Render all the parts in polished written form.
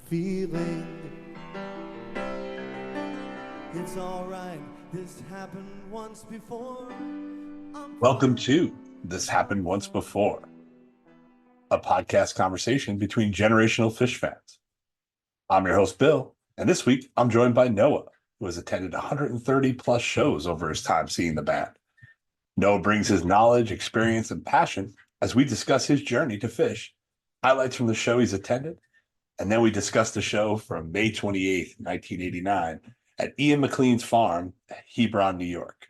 feeling. It's alright, this happened once before. Welcome to This Happened Once Before, a podcast conversation between generational Phish fans. I'm your host, Bill, and this week I'm joined by Noah, who has attended 130 plus shows over his time seeing the band. Noah brings his knowledge, experience, and passion as we discuss his journey to Phish, highlights from the show he's attended, and then we discuss the show from May 28th, 1989 at Ian Mclean's farm, Hebron, New York.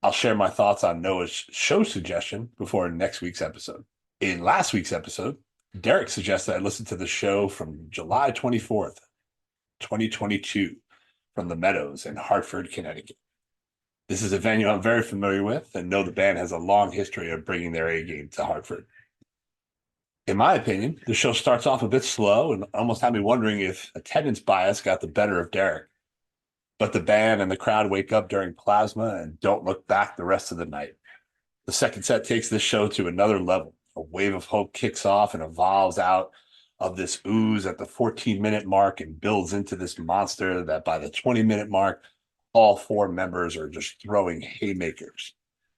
I'll share my thoughts on Noah's show suggestion before next week's episode. In last week's episode, Derek suggested I listen to the show from July 24th, 2022, from the Meadows in Hartford, Connecticut. This is a venue I'm very familiar with and know the band has a long history of bringing their A game to Hartford. In my opinion, the show starts off a bit slow and almost had me wondering if attendance bias got the better of Derek. But the band and the crowd wake up during Plasma and don't look back the rest of the night. The second set takes this show to another level. A wave of hope kicks off and evolves out of this ooze at the 14-minute mark and builds into this monster that by the 20-minute mark, all four members are just throwing haymakers,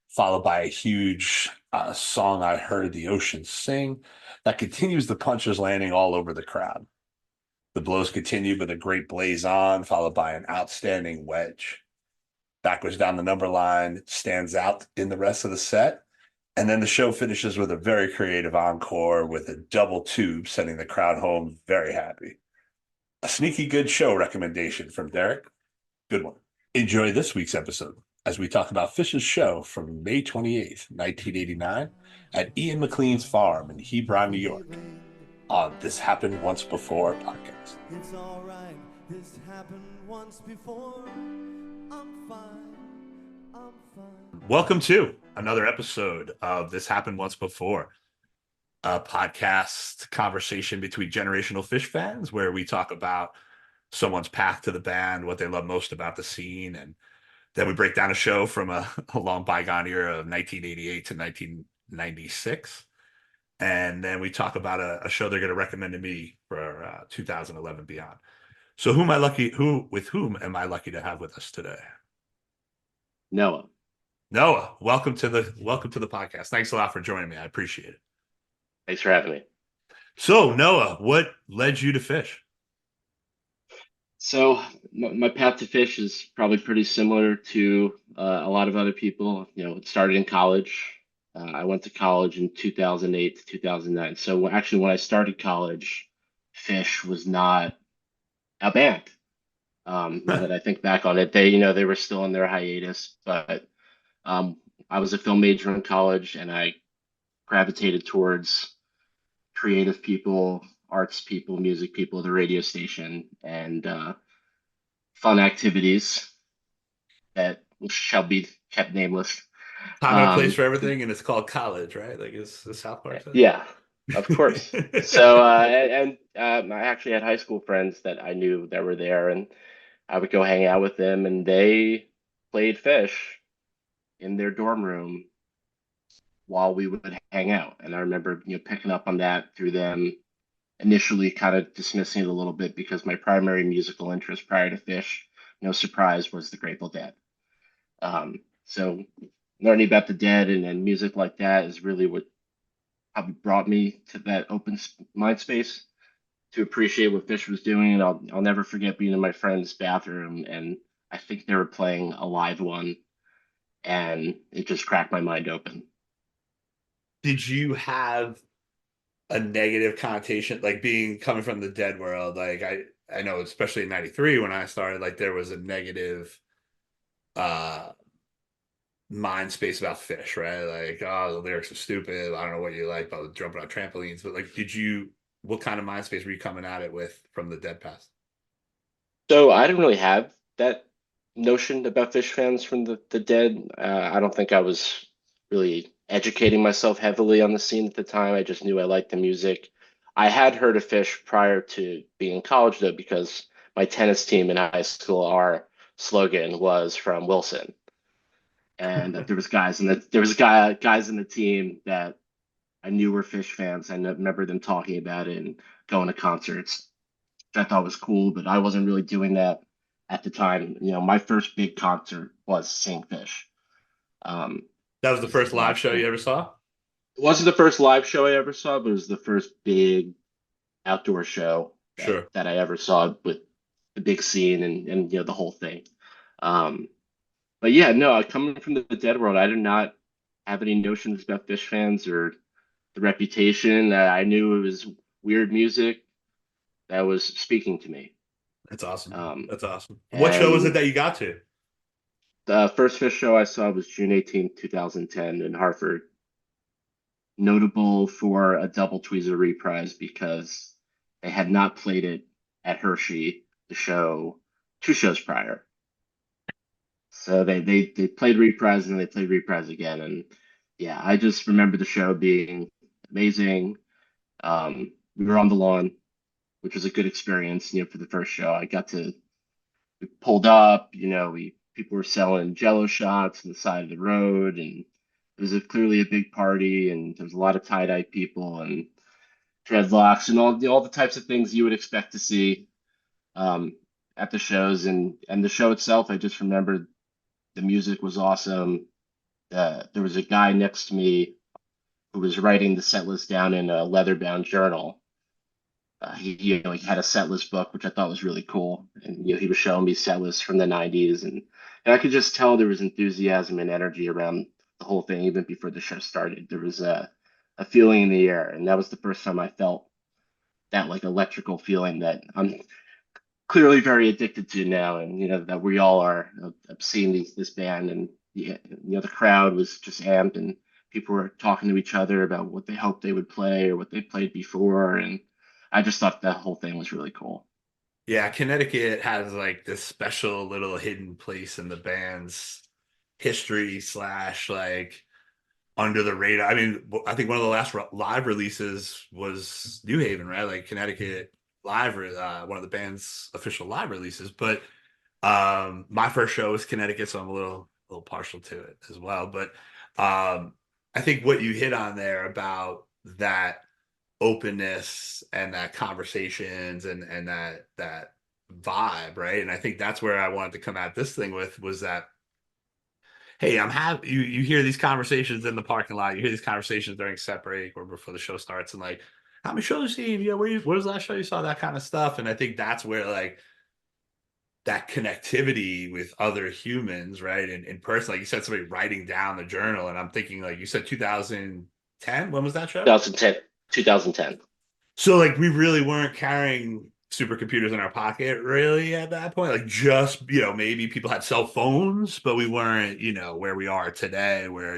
followed by a huge song I heard the ocean sing that continues the punches landing all over the crowd. The blows continue with a great blaze on, followed by an outstanding wedge. Backwards down the number line stands out in the rest of the set. And then the show finishes with a very creative encore with a double tube, sending the crowd home very happy. A sneaky good show recommendation from Derek. Good one. Enjoy this week's episode as we talk about Phish's show from May 28th, 1989 at Ian Mclean's farm in Hebron, New York on This Happened Once Before podcast. It's alright, this happened once before. I'm fine, I'm fine. Welcome to another episode of This Happened Once Before, a podcast conversation between generational Phish fans where we talk about someone's path to the band, what they love most about the scene, and then we break down a show from a long bygone era of 1988 to 1996. And then we talk about a show they're going to recommend to me for 2011 beyond. So with whom am I lucky to have with us today? Noah. Noah, welcome to the podcast. Thanks a lot for joining me. I appreciate it. Thanks for having me. So Noah, what led you to Phish? So my path to Phish is probably pretty similar to a lot of other people. It started in college. I went to college in 2008 to 2009. So actually, when I started college, Phish was not a band. Now that I think back on it, they were still in their hiatus. But I was a film major in college, and I gravitated towards creative people, arts people, music people, the radio station, and fun activities that shall be kept nameless. Time and a place for everything, and it's called college, right? Like it's the South Park stuff. Yeah, of course. So, I actually had high school friends that I knew that were there, and I would go hang out with them, and they played Phish in their dorm room while we would hang out. And I remember, picking up on that through them, initially kind of dismissing it a little bit because my primary musical interest prior to Phish, no surprise, was the Grateful Dead. So learning about the Dead and music like that is really what probably brought me to that open mind space to appreciate what Phish was doing. And I'll never forget being in my friend's bathroom, and I think they were playing a live one, and it just cracked my mind open. Did you have a negative connotation, like coming from the Dead world? Like I know, especially in '93 when I started, like there was a negative mind space about Phish, right? Like, oh, the lyrics are stupid. I don't know what you like about jumping on trampolines, but like, what kind of mind space were you coming at it with from the Dead past? So I didn't really have that notion about Phish fans from the Dead. I don't think I was really educating myself heavily on the scene at the time. I just knew I liked the music. I had heard of Phish prior to being in college, though, because my tennis team in high school, our slogan was from Wilson, and that there was guys in the team that I knew were Phish fans. I remember them talking about it and going to concerts. which I thought was cool, but I wasn't really doing that at the time. My first big concert was seeing Phish. That was the This first is a lot live of show you cool. ever saw? It wasn't the first live show I ever saw, but it was the first big outdoor show that Sure. that I ever saw with the big scene and the whole thing. Um, but yeah, no, coming from the dead world, I did not have any notions about Phish fans or the reputation. I knew it was weird music that was speaking to me. That's awesome. Um, That's awesome. What show was it and that you got to? the first Phish show I saw was June 18th, 2010 in Hartford, notable for a double tweezer reprise because they had not played it at Hershey, the show, 2 shows prior. So they played reprise and then they played reprise again. And yeah, I just remember the show being amazing. We were on the lawn, which was a good experience, for the first show. We pulled up, we people were selling Jello shots on the side of the road, and it was clearly a big party, and there was a lot of tie-dye people and dreadlocks and all the types of things you would expect to see um, at the shows, and the show itself. I just remember the music was awesome. There was a guy next to me who was writing the set list down in a leather-bound journal. He had a set list book, which I thought was really cool, and he was showing me set lists from the '90s, and I could just tell there was enthusiasm and energy around the whole thing even before the show started. There was a feeling in the air, and that was the first time I felt that like electrical feeling that I'm clearly very addicted to now, and that we all are. I've seen this band, and yeah, the crowd was just amped, and people were talking to each other about what they hoped they would play or what they played before, and I just thought that whole thing was really cool. Yeah, Connecticut has like this special little hidden place in the band's history slash like under the radar. I mean, I think one of the last live releases was New Haven, right? Like Connecticut live, one of the band's official live releases. But my first show was Connecticut, so I'm a little partial to it as well. But I think what you hit on there about that openness and that conversations and that vibe, right? And I think that's where I wanted to come at this thing with was that, hey, I'm happy you hear these conversations in the parking lot, you hear these conversations during set break or before the show starts, and like, how many shows you seen? Yeah, what was the last show you saw? That kind of stuff. And I think that's where like that connectivity with other humans, right? And in person, like you said, somebody writing down the journal, and I'm thinking, like you said, 2010. When was that show? 2010, 2010. So like we really weren't carrying supercomputers in our pocket really at that point. Like just, maybe people had cell phones, but we weren't, where we are today where,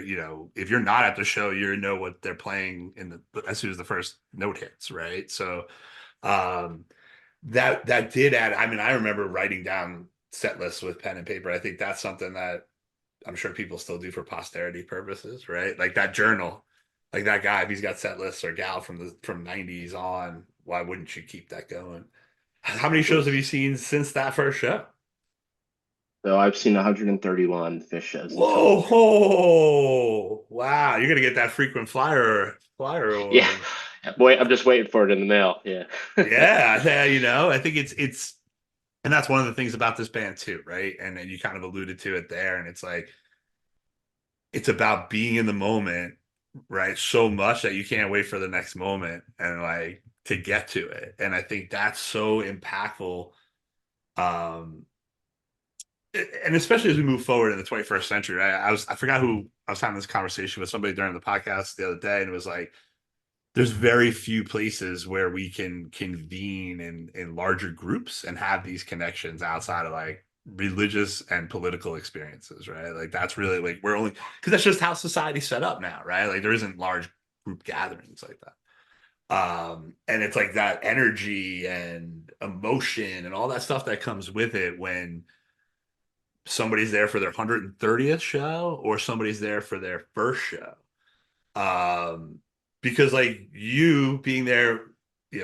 if you're not at the show, you know what they're playing as soon as the first note hits, right? So um that did add. I mean, I remember writing down set lists with pen and paper. I think that's something that I'm sure people still do for posterity purposes, right? Like that journal, like that guy, if he's got set lists or gal from '90s on, why wouldn't you keep that going? How many shows have you seen since that first show? So I've seen 131 Phish shows in Whoa, total. ho, wow! You're gonna get that frequent flyer Yeah, award. boy, I'm just waiting for it in the mail. Yeah. Yeah, I think it's, and that's one of the things about this band too, right? And then you kind of alluded to it there, and it's like it's about being in the moment, right? So much that you can't wait for the next moment and like to get to it. And I think that's so impactful. Um, and especially as we move forward in the 21st century, right? I forgot who I was having this conversation with somebody during the podcast the other day, and it was like, there's very few places where we can convene in larger groups and have these connections outside of like religious and political experiences, right? Like that's really like we're only because that's just how society's set up now, right? Like there isn't large group gatherings like that. And it's like that energy and emotion and all that stuff that comes with it when somebody's there for their 130th show or somebody's there for their first show. Um, because like you being there,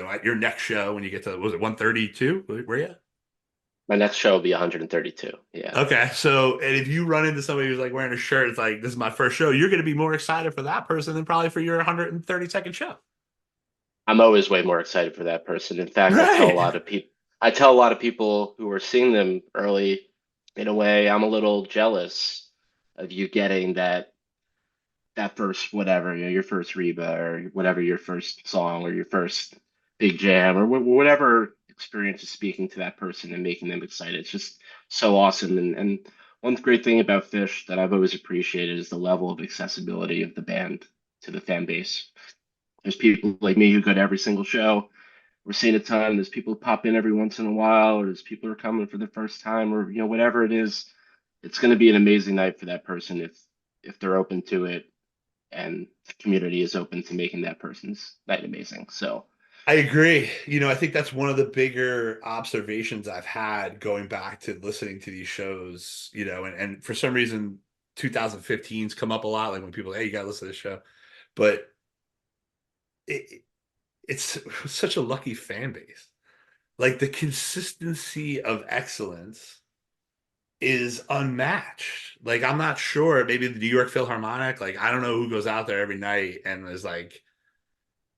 at your next show when you get to, was it 132? Were you? My next show will be 132. Yeah. Okay. So, and if you run into somebody who's like wearing a shirt, it's like, this is my first show, you're going to be more excited for that person than probably for your 132nd show. I'm always way more excited for that person. In fact, I tell a Right. lot of people I tell a lot of people who are seeing them early, in a way, I'm a little jealous of you getting that first whatever, your first Reba or whatever your first song or your first big jam or whatever experience is speaking to that person and making them excited. It's just so awesome. And one great thing about Phish that I've always appreciated is the level of accessibility of the band to the fan base. There's people like me who go to every single show. We're seeing a ton. There's people who pop in every once in a while, or there's people who are coming for the first time, or whatever it is. It's going to be an amazing night for that person if they're open to it and the community is open to making that person's night amazing. So I agree. I think that's one of the bigger observations I've had going back to listening to these shows, and for some reason 2015's come up a lot, like when people, hey, you gotta listen to this show. But it's such a lucky fan base. Like the consistency of excellence is unmatched. Like I'm not sure, maybe the New York Philharmonic, like I don't know who goes out there every night and is like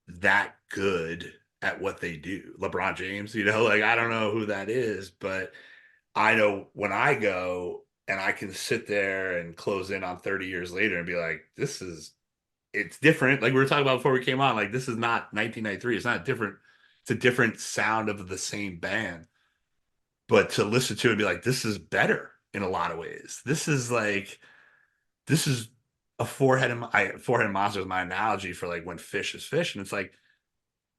that good at what they do. LeBron James, like I don't know who that is, but I know when I go and I can sit there and close in on 30 years later and be like, it's different. Like we were talking about before we came on, like this is not 1993. It's not different. It's a different sound of the same band. But to listen to it and be like, this is better in a lot of ways. This is a four-headed monster is my analogy for like when Phish is Phish. And it's like,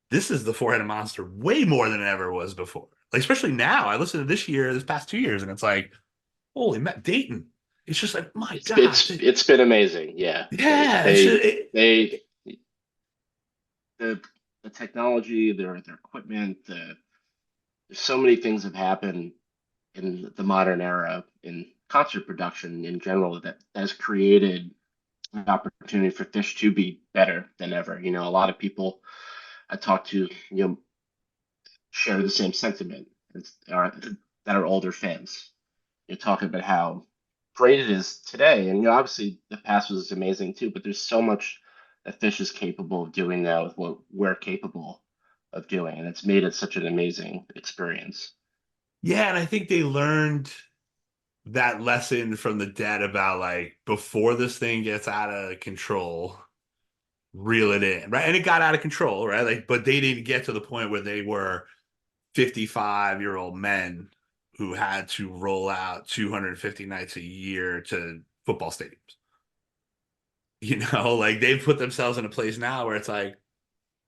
this is the four-headed monster way more than it ever was before. Like, especially now, I listened to this past 2 years, and it's like, holy Matt Dayton. It's just like, my God. it's been amazing. Yeah. Yeah. They the technology, their equipment, there's so many things have happened in the modern era in concert production in general that has created an opportunity for Phish to be better than ever. A lot of people I talk to, share the same sentiment that are older fans. You're talking about how great it is today, and obviously the past was amazing too. But there's so much that Phish is capable of doing now with what we're capable of doing, and it's made it such an amazing experience. Yeah, and I think they learned that lesson from the dead about like before this thing gets out of control, reel it in, right? And it got out of control, right? Like, but they didn't get to the point where they were 55-year-old men who had to roll out 250 nights a year to football stadiums. Like they've put themselves in a place now where it's like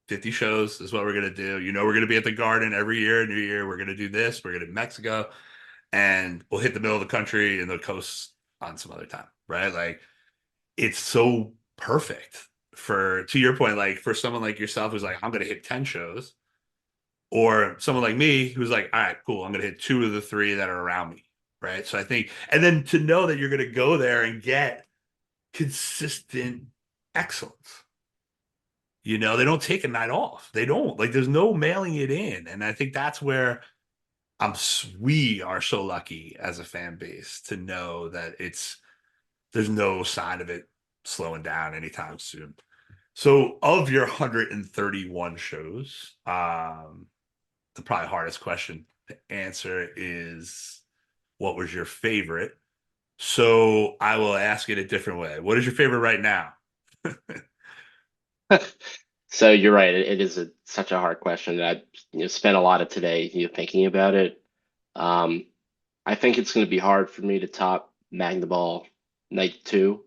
50 shows is what we're going to do. We're going to be at the Garden every year, New Year. We're going to do this. We're going to Mexico, and we'll hit the middle of the country and the coast on some other time, right? Like it's so perfect to your point, like for someone like yourself who's like, I'm going to hit 10 shows, or someone like me who's like, all right, cool, I'm going to hit 2 of the 3 that are around me, right? So I think, and then to know that you're going to go there and get consistent excellence. They don't take a night off. They don't, like, there's no mailing it in. And I think that's where we are so lucky as a fan base to know that there's no sign of it slowing down anytime soon. So of your 131 shows, the probably hardest question to answer is, what was your favorite? So I will ask it a different way. What is your favorite right now? So you're right. It is such a hard question that I spent a lot of today thinking about it. Um, I think it's going to be hard for me to top Magna Ball Night 2.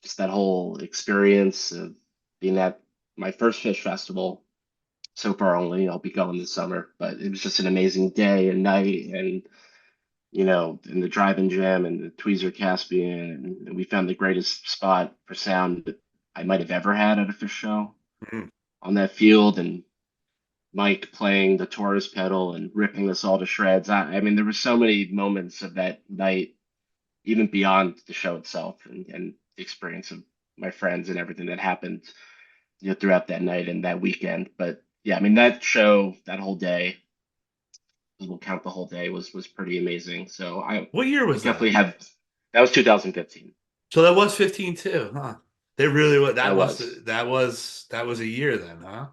Just that whole experience of being at my first Phish festival so far only. I'll be going this summer, but it was just an amazing day and night, and in the drive-in jam and the Tweezer Caspian, and we found the greatest spot for sound that I might have ever had at a Phish show Mm. on that field, and Mike playing the Taurus pedal and ripping us all to shreds. I mean, there were so many moments of that night, even beyond the show itself, and the experience of my friends and everything that happened, throughout that night and that weekend. But yeah, I mean, that show, that whole day, we'll count the whole day, was pretty amazing. So What year I was that? definitely have. That was 2015. So that was 15 too, huh? They really That was. that was a year then, huh?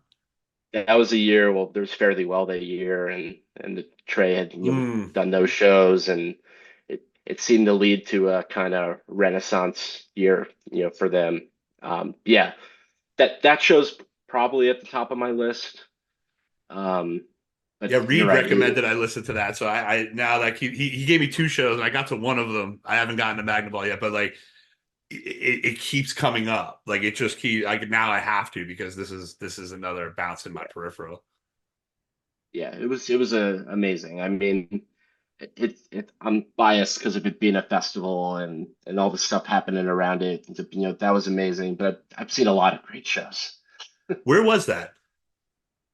that was a year. Well, there was Fairly Well that year, and the Trey had Mm. done those shows, and it seemed to lead to a kind of renaissance year, for them. Yeah, that show's probably at the top of my list. Um, Yeah, but you're Reed right. recommended I listen to that. So I now like he gave me two shows and I got to one of them. I haven't gotten to Magnaball yet, but like it keeps coming up. Like it just keeps like now I have to because this is another bounce in my peripheral. Yeah, it was amazing. I mean, I'm biased because of it being a festival and all the stuff happening around it. That was amazing. But I've seen a lot of great shows. Where was that?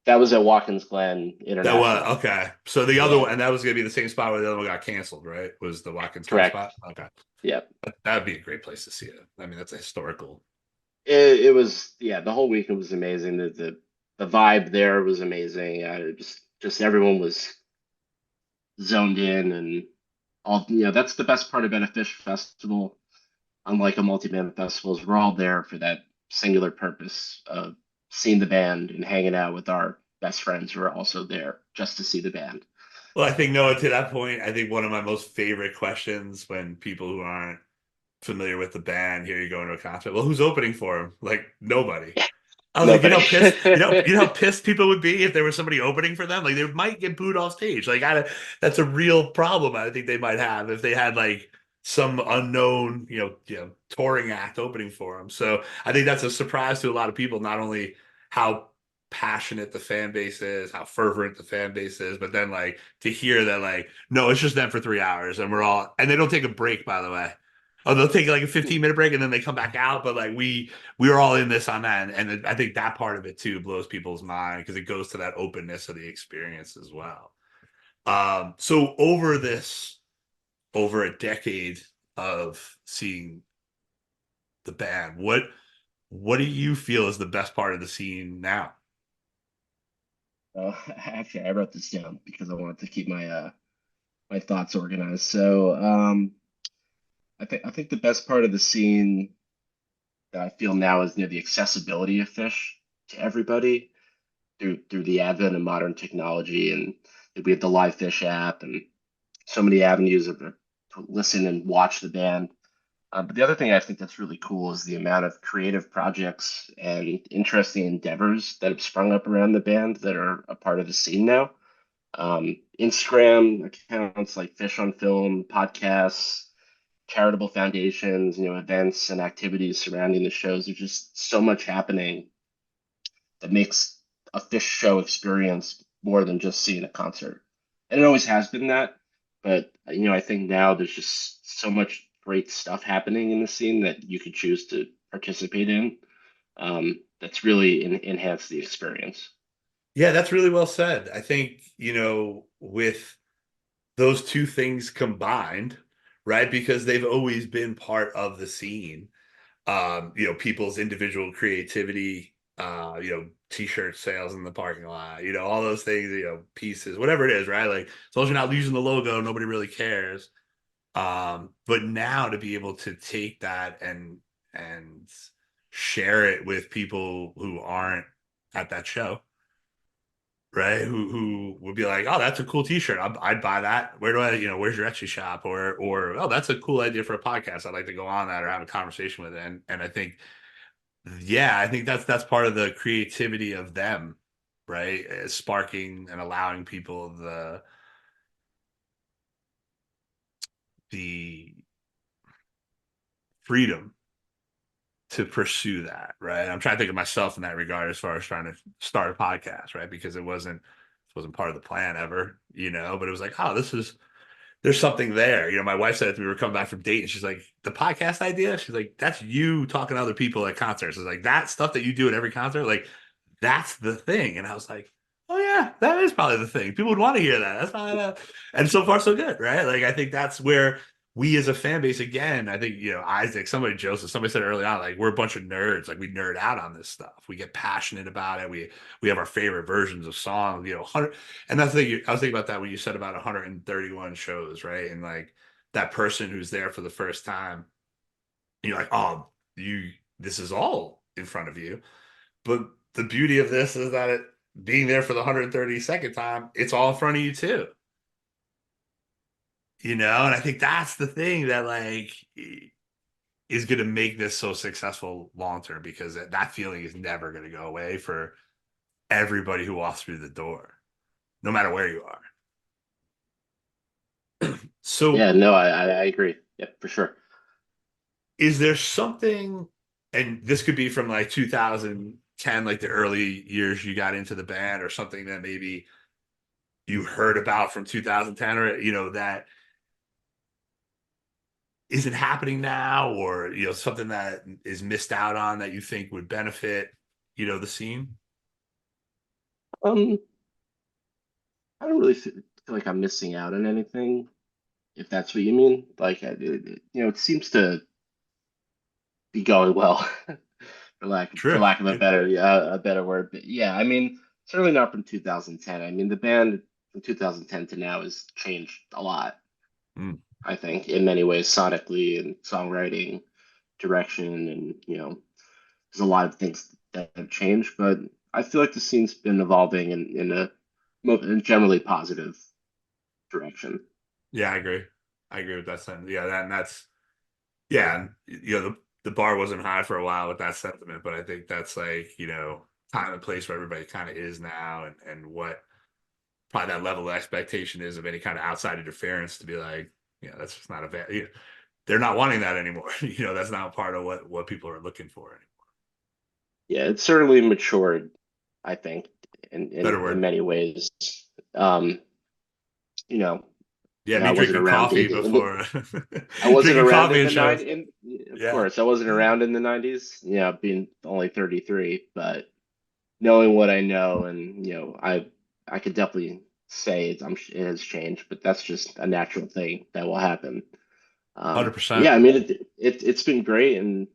That was at Watkins Glen That was International. okay. So the other Yeah, one, and that was gonna be the same spot where the other one got canceled, right? Was the Watkins Glen correct. spot? Okay, Yeah, that would be a great place to see it. I mean, that's a historical. it was. Yeah, the whole weekend was amazing. The vibe there was amazing. Just everyone was zoned in and all. That's the best part about a Phish festival. Unlike a multi-band festival, is we're all there for that singular purpose of seeing the band and hanging out with our best friends who are also there just to see the band. Well, I think Noah, to that point, I think one of my most favorite questions when people who aren't familiar with the band hear you going to a concert, well, who's opening for them? Like nobody. I was like, Nobody. you know how pissed people would be if there was somebody opening for them. Like they might get booed off stage. Like that's a real problem. I think they might have if they had like some unknown, touring act opening for them. So I think that's a surprise to a lot of people. Not only how passionate the fan base is, how fervent the fan base is, but then like to hear that like, no, it's just them for 3 hours and and they don't take a break, by the way. Oh, they'll take like a 15-minute break and then they come back out. But like we were all in this on that. And I think that part of it too blows people's mind because it goes to that openness of the experience as well. So over a decade of seeing the band, what do you feel is the best part of the scene now? Actually, I wrote this down because I wanted to keep my thoughts organized. So, I think the best part of the scene that I feel now is the accessibility of Fish to everybody through the advent of modern technology, and we have the Live Fish app and so many avenues to listen and watch the band. But the other thing I think that's really cool is the amount of creative projects and interesting endeavors that have sprung up around the band that are a part of the scene now. Instagram accounts like Fish on Film, podcasts, charitable foundations, events and activities surrounding the shows. There's just so much happening that makes a Fish show experience more than just seeing a concert. And it always has been that, but I think now there's just so much great stuff happening in the scene that you could choose to participate in. That's really enhanced the experience. Yeah, that's really well said. I think, with those two things combined, right? Because they've always been part of the scene. People's individual creativity, t-shirt sales in the parking lot, all those things, pieces, whatever it is, right? Like as long as you're not using the logo, nobody really cares. But now to be able to take that and share it with people who aren't at that show, right? Who would be like, oh, that's a cool T-shirt. I'd buy that. Where do I, where's your Etsy shop? Or oh, that's a cool idea for a podcast. I'd like to go on that or have a conversation with it. And I think, yeah, I think that's part of the creativity of them, right? Sparking and allowing people the freedom to pursue that, right? I'm trying to think of myself in that regard as far as trying to start a podcast, right? Because it wasn't part of the plan ever, but it was like, oh, there's something there. My wife said if we were coming back from date and she's like, the podcast idea, she's like, that's you talking to other people at concerts. It's like that stuff that you do at every concert, like that's the thing. And I was like, oh yeah, that is probably the thing. People would want to hear that. That's probably that. And so far so good, right? Like I think that's where we as a fan base, again, I think, Isaac, somebody said early on, like we're a bunch of nerds, like we nerd out on this stuff. We get passionate about it. We have our favorite versions of songs, 100. And that's the thing, I was thinking about that when you said about 131 shows, right? And like that person who's there for the first time, you're like, oh, this is all in front of you. But the beauty of this is that being there for the 132nd time, it's all in front of you too. And I think that's the thing that like is going to make this so successful long term, because that feeling is never going to go away for everybody who walks through the door, no matter where you are. So Yeah, no, I agree. Yeah, for sure. is there something, and this could be from like 2010, like the early years you got into the band, or something that maybe you heard about from 2010, or that isn't happening now, or something that is missed out on that you think would benefit the scene? Um, I don't really feel like I'm missing out on anything, if that's what you mean. Like, it seems to be going well, for True. lack of a better word. But yeah, I mean, certainly not from 2010. I mean, the band from 2010 to now has changed a lot, Mm. I think, in many ways, sonically and songwriting, direction, and there's a lot of things that have changed. But I feel like the scene's been evolving in generally positive direction. Yeah, I agree. I agree with that sentence. Yeah, that's yeah. And, the bar wasn't high for a while with that sentiment, but I think that's like time and place where everybody kind of is now, and what probably that level of expectation is of any kind of outside interference, to be like, that's just not a bad. They're not wanting that anymore. That's not part of what people are looking for anymore. Yeah, it's certainly matured, I think, Better in word. many ways. Um, you know, Yeah, I me wasn't drinking around coffee in before I wasn't drinking around coffee in and the shows. of Yeah, course, I wasn't around in the 90s, being only 33, but knowing what I know, and I could definitely say it has changed, but that's just a natural thing that will happen. 100%. Yeah, I mean it's been great, and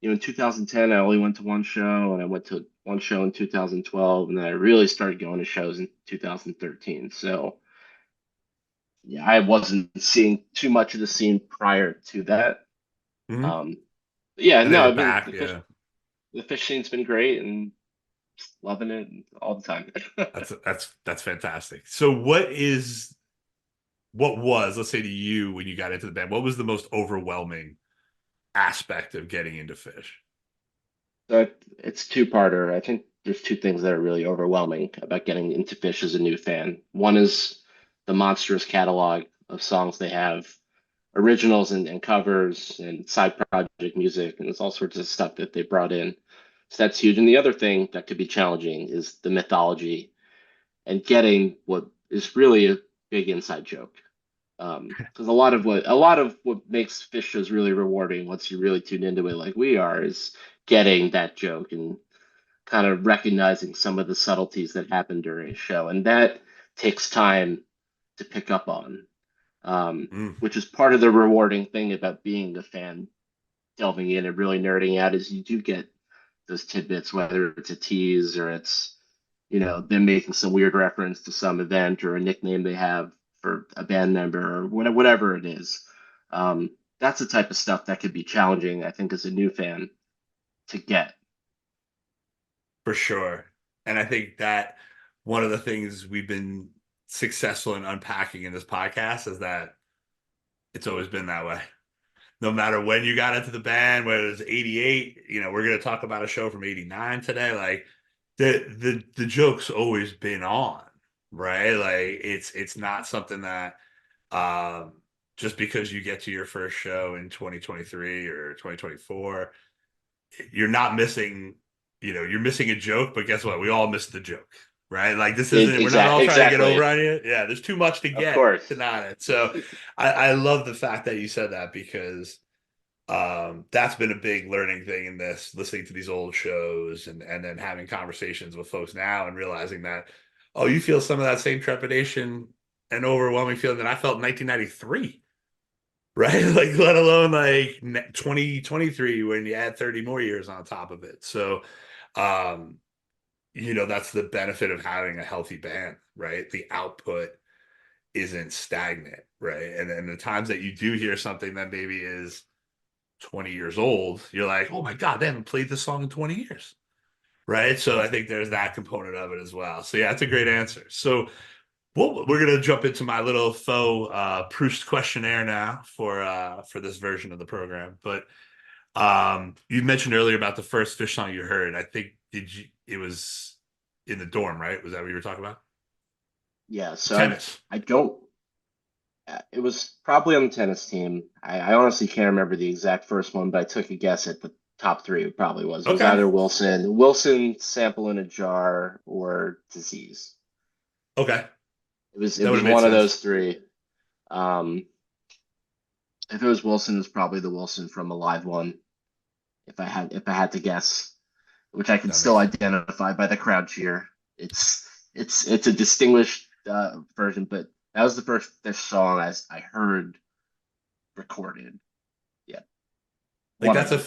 in 2010 I only went to one show, and I went to one show in 2012, and then I really started going to shows in 2013. So yeah, I wasn't seeing too much of the scene prior to that. Hmm. Um, yeah, And then no, you're I mean back. Yeah, the fish scene's been great, and loving it all the time. that's fantastic. So what was, let's say, to you, when you got into the band, what was the most overwhelming aspect of getting into Fish? So it's two-parter. I think there's two things that are really overwhelming about getting into Phish as a new fan. One is the monstrous catalog of songs they have, originals and covers and side project music, and there's all sorts of stuff that they brought in. So that's huge. And the other thing that could be challenging is the mythology and getting what is really a big inside joke. Because a lot of what makes Phish shows really rewarding, once you really tune into it like we are, is getting that joke and kind of recognizing some of the subtleties that happen during a show, and that takes time to pick up on, Mm. which is part of the rewarding thing about being a fan, delving in and really nerding out, is you do get those tidbits, whether it's a tease or it's them making some weird reference to some event or a nickname they have for a band member or whatever it is. That's the type of stuff that could be challenging, I think, as a new fan to get. For sure. And I think that one of the things we've been successful in unpacking in this podcast is that it's always been that way. No matter when you got into the band, whether it's 88, we're going to talk about a show from 89 today. Like the joke's always been on, right? Like it's not something that um just because you get to your first show in 2023 or 2024, you're not missing, you're missing a joke, but guess what? We all missed the joke, right? Like this isn't, we're not all trying to get over Exactly. on you. Yeah, there's too much to Of get to course. not it. So I love the fact that you said that, because that's been a big learning thing in this, listening to these old shows, and then having conversations with folks now and realizing that, oh, you feel some of that same trepidation and overwhelming feeling that I felt in 1993, right? Like, let alone like 2023 when you add 30 more years on top of it. So, um, that's the benefit of having a healthy band, right? The output isn't stagnant, right? And then the times that you do hear something that maybe is 20 years old, you're like, oh my God, they haven't played this song in 20 years. right? So I think there's that component of it as well. So yeah, it's a great answer. So we're gonna jump into my little faux Proust questionnaire now for this version of the program. But you mentioned earlier about the first Phish song you heard. I think it was in the dorm, right? Was that what you were talking about? Yeah, so Tennis. I don't. It was probably on the tennis team. I honestly can't remember the exact first one, but I took a guess at the top three. It probably was. It was Okay. either Wilson, Sample in a Jar, or Disease. Okay. It That would was have made one of sense. those three. Um, if it was Wilson, it was probably the Wilson from a live one. If I had to guess, which I can That still makes identify by the crowd cheer. It's a distinguished version, but that was the first Fish song I heard recorded. Yeah, Like one of that's a them.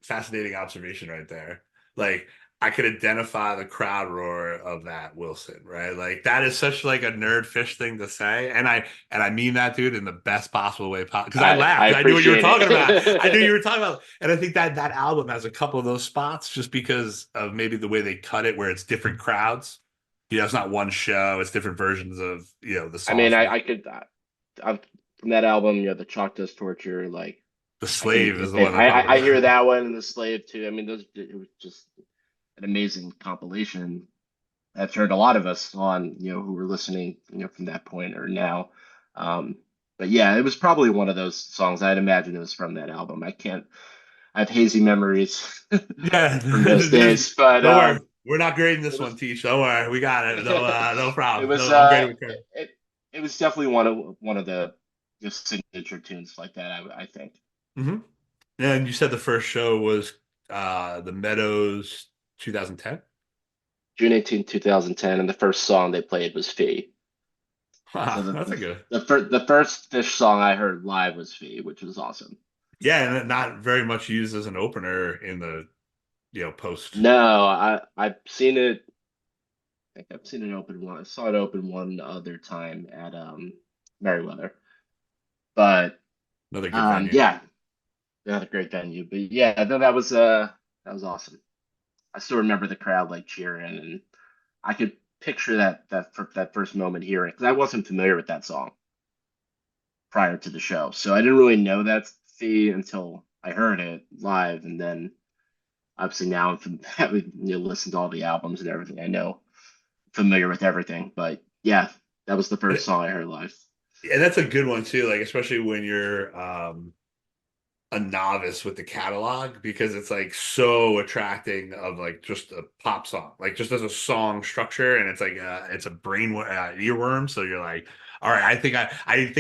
fascinating observation right there. Like I could identify the crowd roar of that Wilson, right? Like that is such like a nerd Fish thing to say, and I mean that, dude, in the best possible way possible. Because I I laughed, I knew what you were appreciate talking about. I knew you it. were talking about, and I think that album has a couple of those spots just because of maybe the way they cut it, where it's different crowds. It's not one show; it's different versions of the I mean, songs. I could from that album, the Chalk Dust Torture, like The I can Slave is if the one I'm talking I hear about. that one and the Slave too. I mean, those it was just an amazing compilation. I've heard a lot of us on, who were listening, from that point or now. Um, but yeah, it was probably one of those songs. I'd imagine it was from that album. I have hazy memories Yeah, from those days, but don't worry. We're not grading it this one, was Teach. Don't worry. We got it. No, no it problem. was No, I'm grading with credit. it was definitely one of the just signature tunes like that. I think Hmm. And you said the first show was the Meadows 2010. June 18th, 2010, and the first song they played was Fee. So That's a good. the first Fish song I heard live was Fee, which was awesome. Yeah, and not very much used as an opener in the post. No, I've seen it. I think I've seen it open one. I saw it open one other time at Merriweather, but Another good venue. yeah, another great venue. But yeah, that was awesome. I still remember the crowd like cheering, and I could picture that first moment hearing because I wasn't familiar with that song prior to the show, so I didn't really know that fee until I heard it live, and then obviously now having listened to all the albums and everything, I know familiar with everything. But yeah, that was the first song I heard live. And that's a good one too. Like especially when you're a novice with the catalog because it's like so attracting of like just a pop song, like just as a song structure, and it's like it's a brain earworm. So you're like, all right, I think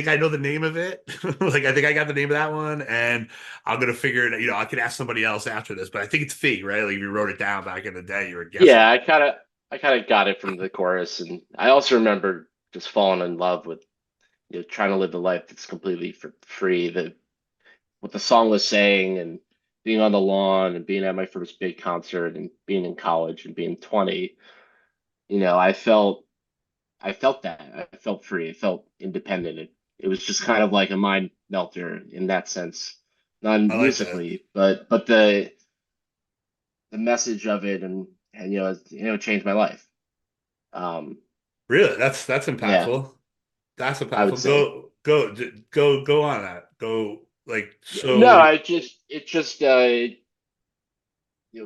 I know the name of it. Like I think I got the name of that one, and I'm gonna figure it. I could ask somebody else after this, but I think it's Fee, right? Like if you wrote it down back in the day, you were guessing Yeah, it. I kind of got it from the chorus, and I also remember just falling in love with trying to live the life that's completely for free. The what the song was saying, and being on the lawn, and being at my first big concert, and being in college, and being 20. I felt that I felt free. I felt independent. It was just kind of like a mind melter in that sense, not I like that. musically, but the message of it, and it changed my life. Um, Really, that's yeah, impactful. That's I would impactful. say. Go on that. Go like No, so. it just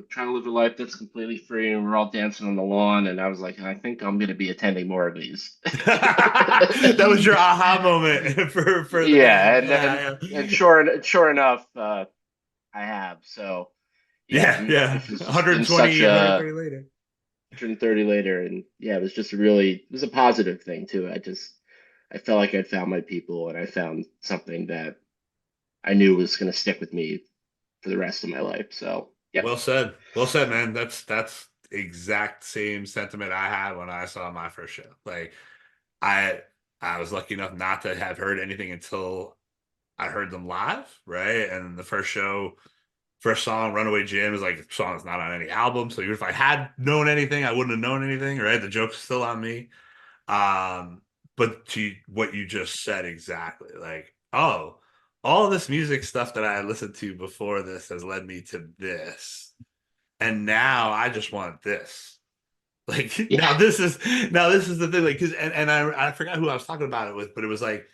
trying to live a life that's completely free, and we're all dancing on the lawn, and I was like, I think I'm gonna be attending more of these. That was your aha moment for the Yeah, band. and Yeah, and yeah, sure enough, I have. So yeah, yeah, yeah. Fish has just been such 120, a 130 later. 130 later, and yeah, it was a positive thing too. I felt like I'd found my people, and I found something that I knew was gonna stick with me for the rest of my life. So yep. Well said. Well said, man. That's exact same sentiment I had when I saw my first show. Like I I was lucky enough not to have heard anything until I heard them live, right? And the first song, Runaway Jim, is like a song that's not on any album. So even if I had known anything, I wouldn't have known anything, right? The joke's still on me. Um, but to what you just said exactly, like, oh, all this music stuff that I listened to before this has led me to this. And now I just want this. Like Yeah, now this is the thing. Like, cause and I forgot who I was talking about it with, but it was like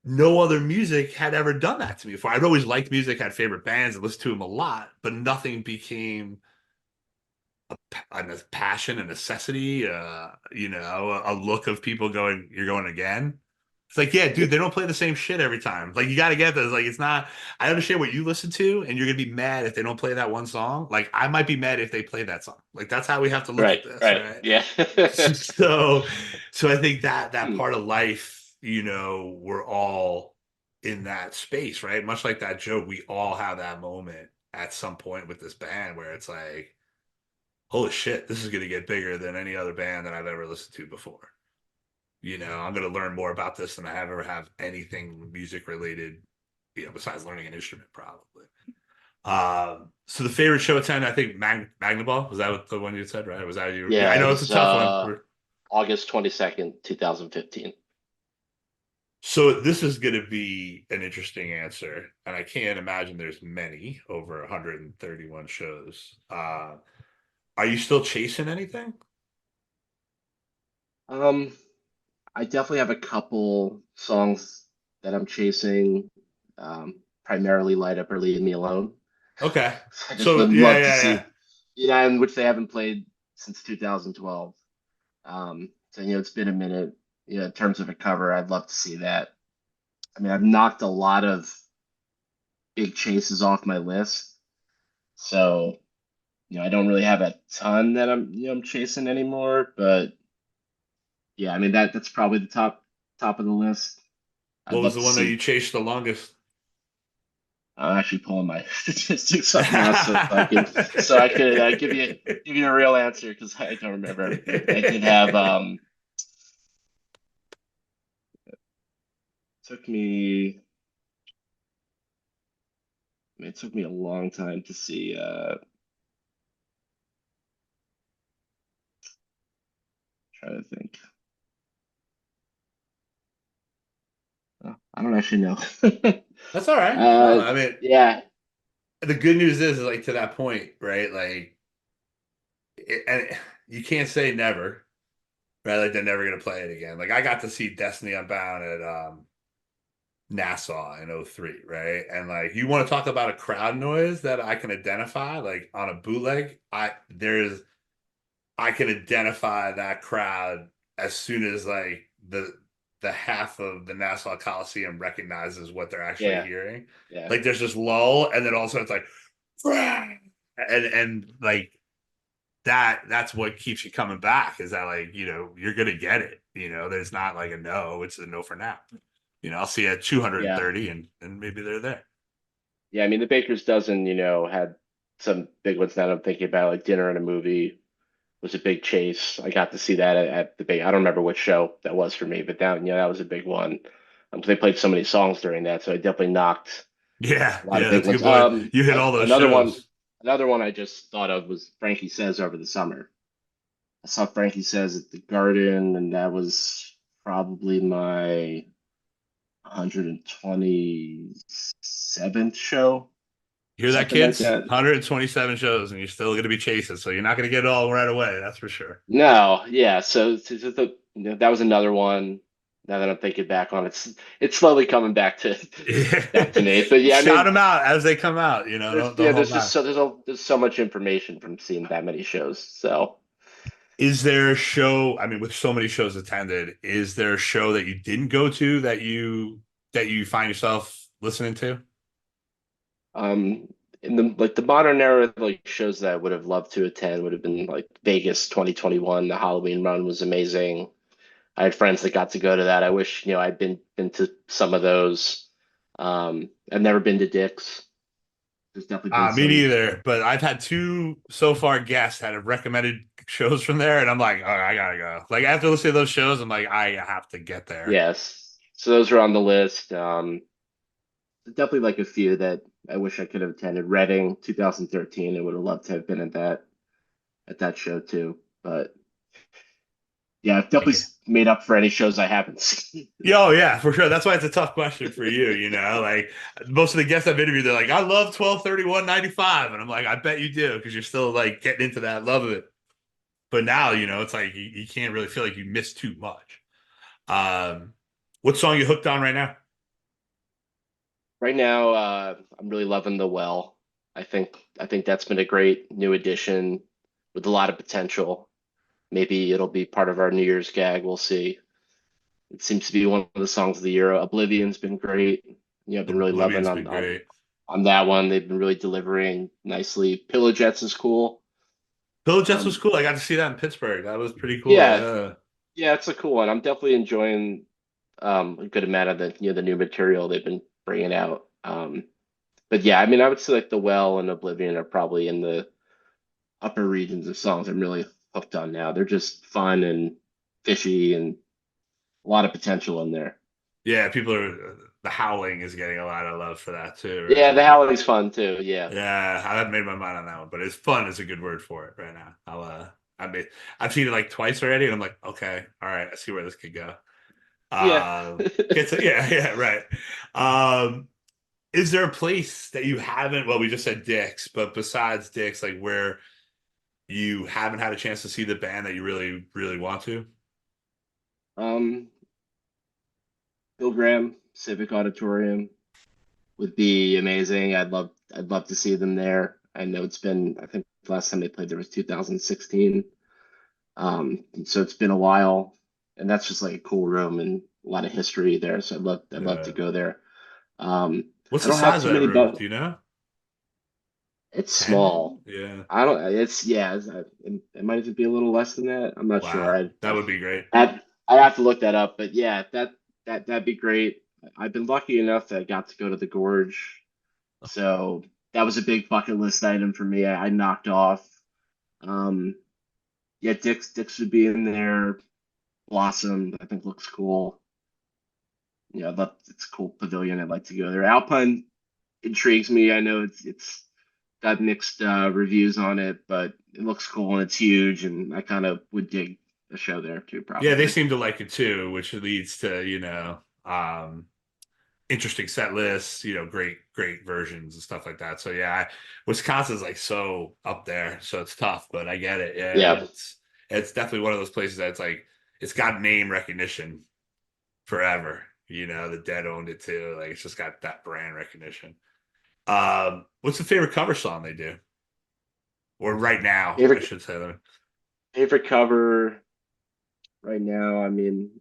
no other music had ever done that to me before. I'd always liked music, had favorite bands, and listened to them a lot, but nothing became a passion, a necessity, a look of people going, "You're going again." It's like, yeah, dude, they don't play the same shit every time. Like, you got to get this. Like, it's not. I understand what you listen to, and you're gonna be mad if they don't play that one song. Like, I might be mad if they play that song. Like, that's how we have to look right, at this, right, right? yeah. So, so I think that Hmm. part of life, we're all in that space, right? Much like that joke, we all have that moment at some point with this band where it's like, holy shit, this is going to get bigger than any other band that I've ever listened to before. I'm going to learn more about this than I have ever have anything music related, besides learning an instrument, probably. So the favorite show attend, I think Magnaball, was that what the one you said, right? Was that you? Yeah, I Yeah, it know it's a was tough one. August 22nd, 2015. So this is going to be an interesting answer, and I can't imagine there's many over 131 shows. Are you still chasing anything? Um, I definitely have a couple songs that I'm chasing. Primarily Light Up or Leave Me Alone. Okay. I just So would yeah, love to yeah, yeah. see, yeah, in which they haven't played since 2012. So it's been a minute. In terms of a cover, I'd love to see that. I mean, I've knocked a lot of big chases off my list, so I don't really have a ton that I'm chasing anymore. But yeah, I mean that's probably the top of the list. I'd What was love the to one that you see. chased the longest? I'm actually pulling my statistics up now, so I could give you a real answer because I don't remember everything. But I did have took me I mean, it took me a long time to see. Trying to think. I don't actually know. That's all right. No, uh, I mean, yeah, the good news is like to that point, right? Like, and you can't say never, right? Like they're never gonna play it again. Like I got to see Destiny Unbound at Nassau in '03, right? And like you want to talk about a crowd noise that I can identify, like on a bootleg, I can identify that crowd as soon as like the half of the Nassau Coliseum recognizes what they're actually yeah, hearing. yeah, Like there's this lull, and then all of a sudden it's like, and like that's what keeps you coming back is that like you're gonna get it. There's not like a no, it's a no for now. I'll see you at yeah, 230, and maybe they're there. yeah. I mean, the Baker's dozen, had some big ones that I'm thinking about, like Dinner and a Movie was a big chase. I got to see that at the big. I don't remember which show that was for me, but that was a big one. They played so many songs during that, so I definitely knocked Yeah, a lot of yeah, big that's a ones. good point. You hit all those shows. Another one I just thought of was Frankie Says over the summer. I saw Frankie Says at the Garden, and that was probably my 127th show You or hear that, something like kids? that. 127 shows, and you're still going to be chasing. So you're not going to get it all right away. That's for sure. No, yeah. That was another one. Now that I'm thinking back on it, it's slowly coming back to me. But yeah, I Shout mean, them out as they come out. Don't hold there's just back. there's so much information from seeing that many shows. So Is there a show? I mean, with so many shows attended, is there a show that you didn't go to that you find yourself listening to? um, in the modern era, like shows that I would have loved to attend would have been like Vegas 2021. The Halloween run was amazing. I had friends that got to go to that. I wish I'd been to some of those. I've never been to Dick's. There's definitely been Me some. neither. But I've had two so far guests that have recommended shows from there, and I'm like, oh, I gotta go. Like after listening to those shows, I'm like, I have to get there. Yes. So those are on the list. Definitely like a few that I wish I could have attended. Reading 2013. I would have loved to have been at that show too. But Yeah, I've definitely Okay. made up for any shows I haven't seen. Yeah, oh yeah, for sure. That's why it's a tough question for you, Like most of the guests I've interviewed, they're like, I love 12/31/95. And I'm like, I bet you do, because you're still like getting into that love of it. But now, it's like you can't really feel like you missed too much. What song you hooked on right now? Right now, I'm really loving The Well. I think that's been a great new addition with a lot of potential. Maybe it'll be part of our New Year's gag. We'll see. It seems to be one of the songs of the year. Oblivion's been great. I've been really loving Oblivion's been on great. that one. They've been really delivering nicely. Pillow Jets is cool. Bill Jets was Um, cool. I got to see that in Pittsburgh. That was pretty cool. yeah, Yeah. yeah, it's a cool one. I'm definitely enjoying a good amount of the new material they've been bringing out. But yeah, I mean, I would say like The Well and Oblivion are probably in the upper regions of songs I'm really hooked on now. They're just fun and fishy and a lot of potential in there. Yeah, the howling is getting a lot of love for that too, Yeah, right? the Howling's fun too. Yeah. Yeah, I haven't made my mind on that one, but it's fun is a good word for it right now. I mean, I've seen it like twice already, and I'm like, okay, all right, I see where this could go. Yeah. Yeah, right. Um, is there a place that you haven't, well, we just said Dick's, but besides Dick's, like where you haven't had a chance to see the band that you really, really want to? Um, Bill Graham Civic Auditorium would be amazing. I'd love to see them there. I know I think the last time they played there was 2016. So it's been a while, and that's just like a cool room and a lot of history there. So I'd love to Yeah. go there. Um, What's I the don't have size too of that many, room? but Do you know? it's 10? small. Yeah. I don't. It's yeah. It might even be a little less than that. I'm not sure. Wow. That would be great. I have to look that up. But yeah, that'd be great. I've been lucky enough that I got to go to the Gorge, so that was a big bucket list item for me. I knocked off. Um, yeah, Dick's would be in there. Blossom, I think looks cool. Yeah, it's a cool pavilion. I'd like to go there. Alpine intrigues me. I know it's got mixed reviews on it, but it looks cool and it's huge, and I kind of would dig a show there too, Yeah, they probably. seem to like it too, which leads to, interesting set lists, great versions and stuff like that. So yeah, Wisconsin's like so up there, so it's tough, but I get it. Yeah, Yeah, it's definitely one of those places that's like it's got name recognition forever. The Dead owned it too. Like it's just got that brand recognition. What's the favorite cover song they do? Or right now, I favorite should say that. favorite cover right now. I mean,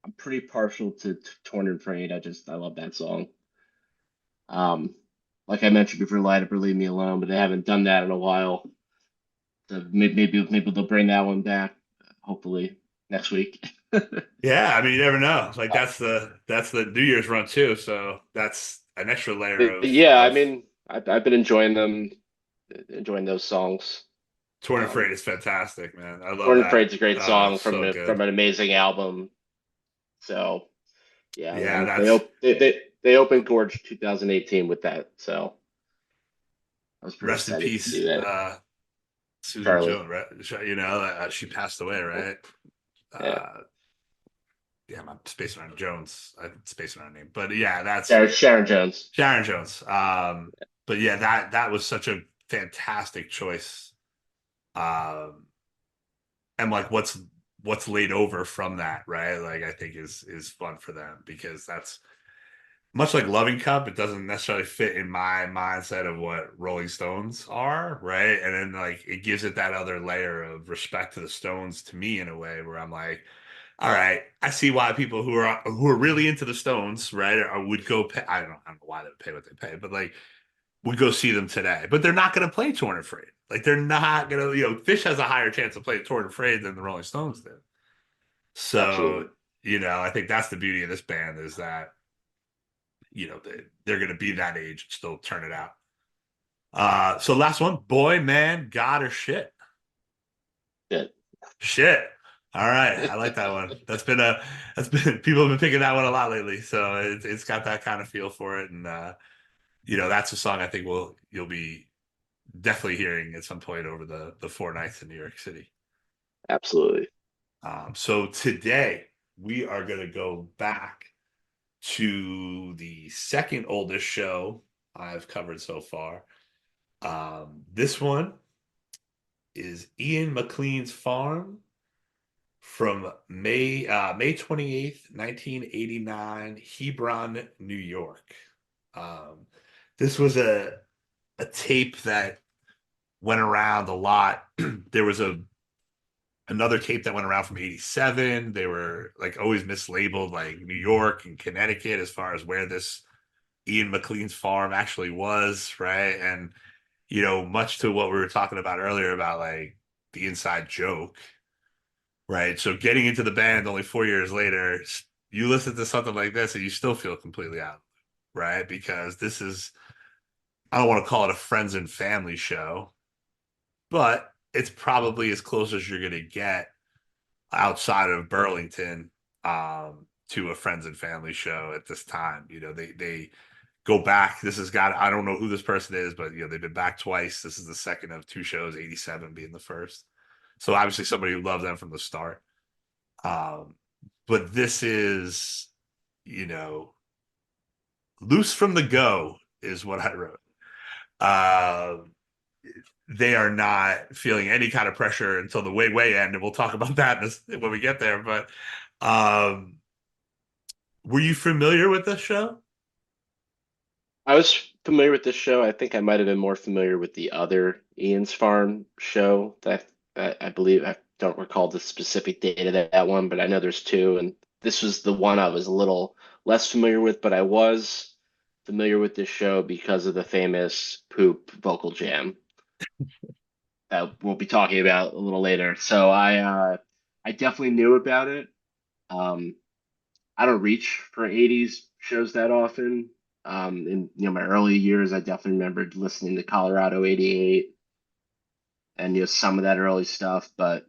I'm pretty partial to Torn and Frayed. I love that song. Um, like I mentioned before, Light Up or Leave Me Alone, but they haven't done that in a while. So maybe they'll bring that one back. Hopefully next week. Yeah, I mean you never know. Like that's the New Year's run too, so that's an extra layer But of yeah, I of mean, I've been enjoying them, enjoying those songs. Torn and Afraid Um, is fantastic, man. I love Born and that. Afraid's a great Oh, song so from good. an amazing album. So yeah, Yeah, they opened Gorge 2018 with that. So I was pretty rest in excited to peace, see that. Susan Charlie. Jones. Right? She passed away, right? Yeah. Uh, damn, I'm spacing on Jones. I'm spacing on her name, but yeah, that's Sharon Jones. Sharon Jones. But yeah, that was such a fantastic choice. Um, and like what's laid over from that, right? Like I think is fun for them because that's much like Loving Cup, it doesn't necessarily fit in my mindset of what Rolling Stones are, right? And then like it gives it that other layer of respect to the Stones to me in a way where I'm like, all right, I see why people who are really into the Stones, right, or would go pay. I don't know why they would pay what they pay, but like would go see them today. But they're not going to play Torn and Afraid. Like they're not going to, Fish has a higher chance of playing Torn and Afraid than the Rolling Stones did. So, Absolutely. I think that's the beauty of this band is that they're going to be that age and still turn it out. So last one, boy, man, God or shit. Good. Shit. All right, I like that one. That's been people have been picking that one a lot lately. So it's got that kind of feel for it, and that's a song I think you'll be definitely hearing at some point over the 4 nights in New York City. Absolutely. So today we are going to go back to the second oldest show I've covered so far. This one is Ian McLean's Farm from May 28th, 1989, Hebron, New York. This was a tape that went around a lot. There was another tape that went around from 87. They were like always mislabeled like New York and Connecticut as far as where this Ian McLean's farm actually was, right? And much to what we were talking about earlier about like the inside joke, right? So getting into the band only 4 years later, you listen to something like this and you still feel completely out, right? Because this is, I don't want to call it a friends and family show, but it's probably as close as you're going to get outside of Burlington to a friends and family show at this time. They go back. This has got, I don't know who this person is, but they've been back twice. This is the second of two shows, 87 being the first. So obviously somebody who loved them from the start. But this is, loose from the go is what I wrote. They are not feeling any kind of pressure until the way end, and we'll talk about that when we get there. But were you familiar with this show? I was familiar with this show. I think I might have been more familiar with the other Ian's Farm show that I believe I don't recall the specific date of that one, but I know there's two, and this was the one I was a little less familiar with, but I was familiar with this show because of the famous Poop vocal jam that we'll be talking about a little later. So I definitely knew about it. Um, I don't reach for 80s shows that often. In my early years, I definitely remembered listening to Colorado 88 and some of that early stuff. But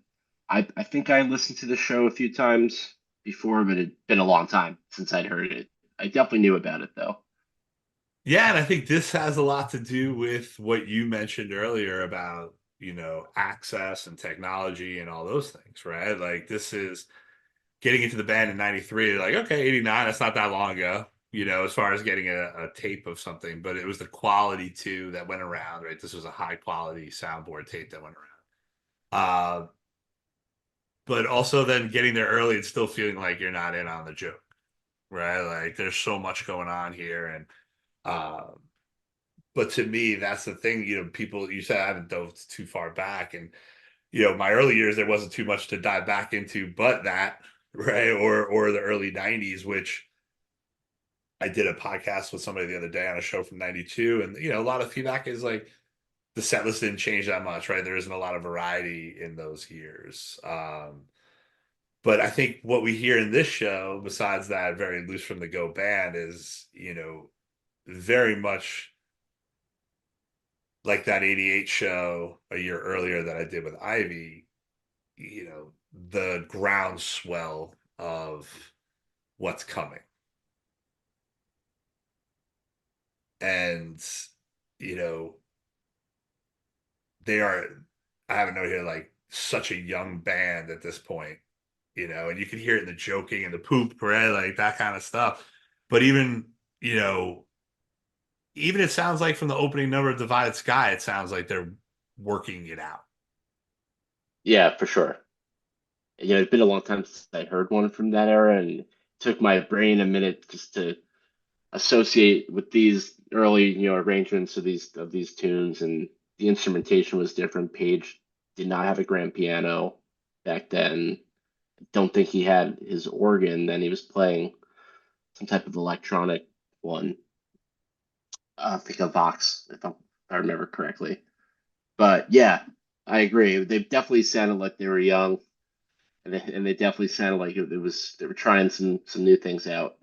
I think I listened to the show a few times before, but it'd been a long time since I'd heard it. I definitely knew about it though. Yeah, and I think this has a lot to do with what you mentioned earlier about, access and technology and all those things, right? Like this is getting into the band in 93, like, okay, 89, that's not that long ago, as far as getting a tape of something, but it was the quality too that went around, right? This was a high quality soundboard tape that went around. But also then getting there early and still feeling like you're not in on the joke, right? Like there's so much going on here. And, but to me, that's the thing, people, you said I haven't dove too far back. And, my early years, there wasn't too much to dive back into, but that, right. Or the early 90s, which I did a podcast with somebody the other day on a show from 92. And, a lot of feedback is like the set list didn't change that much, right? There isn't a lot of variety in those years. But I think what we hear in this show, besides that very loose from the go band, is, very much like that 88 show a year earlier that I did with Ivy, the groundswell of what's coming. And, you know, they are, I have a note here, like such a young band at this point, and you can hear it in the joking and the poop, right? Like that kind of stuff. But even, you know, even it sounds like from the opening number of Divided Sky, it sounds like they're working it out. Yeah, for sure. It's been a long time since I heard one from that era, and it took my brain a minute just to associate with these early, arrangements of these tunes, and the instrumentation was different. Page did not have a grand piano back then. Don't think he had his organ. Then he was playing some type of electronic one. I think a Vox, if I remember correctly. But yeah, I agree. They definitely sounded like they were young, and they definitely sounded like they were trying some new things out.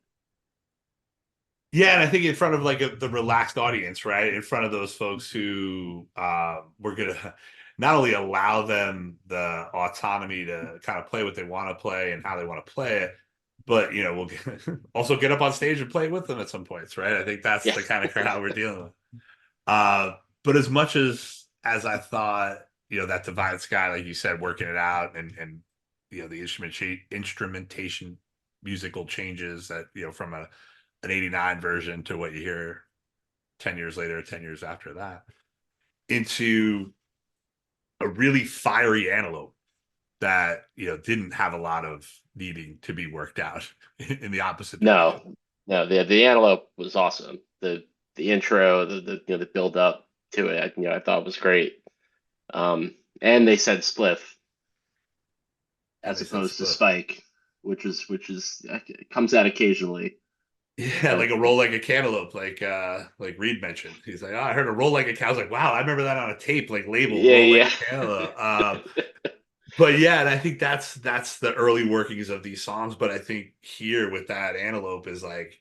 Yeah, and I think in front of like the relaxed audience, right? In front of those folks who were gonna not only allow them the autonomy to kind of play what they want to play and how they want to play it, but we'll also get up on stage and play with them at some points, right? I think that's Yeah. the kind of crowd we're dealing with. But as much as I thought, that Divine Sky, like you said, working it out and the instrumentation musical changes that, from an 89 version to what you hear 10 years later, 10 years after that, into a really fiery antelope that, didn't have a lot of needing to be worked out in the opposite direction. No, the Antelope was awesome. The intro, the build up to it, I thought was great. And they said Spliff And as they said opposed to split. Spike, which is comes out occasionally. Yeah, But like a roll like a cantaloupe, like Reed mentioned. He's like, oh, I heard a roll like a cow. I was like, wow, I remember that on a tape, like label, yeah, roll like yeah. a cantaloupe. But yeah, and I think that's the early workings of these songs. But I think here with that antelope is like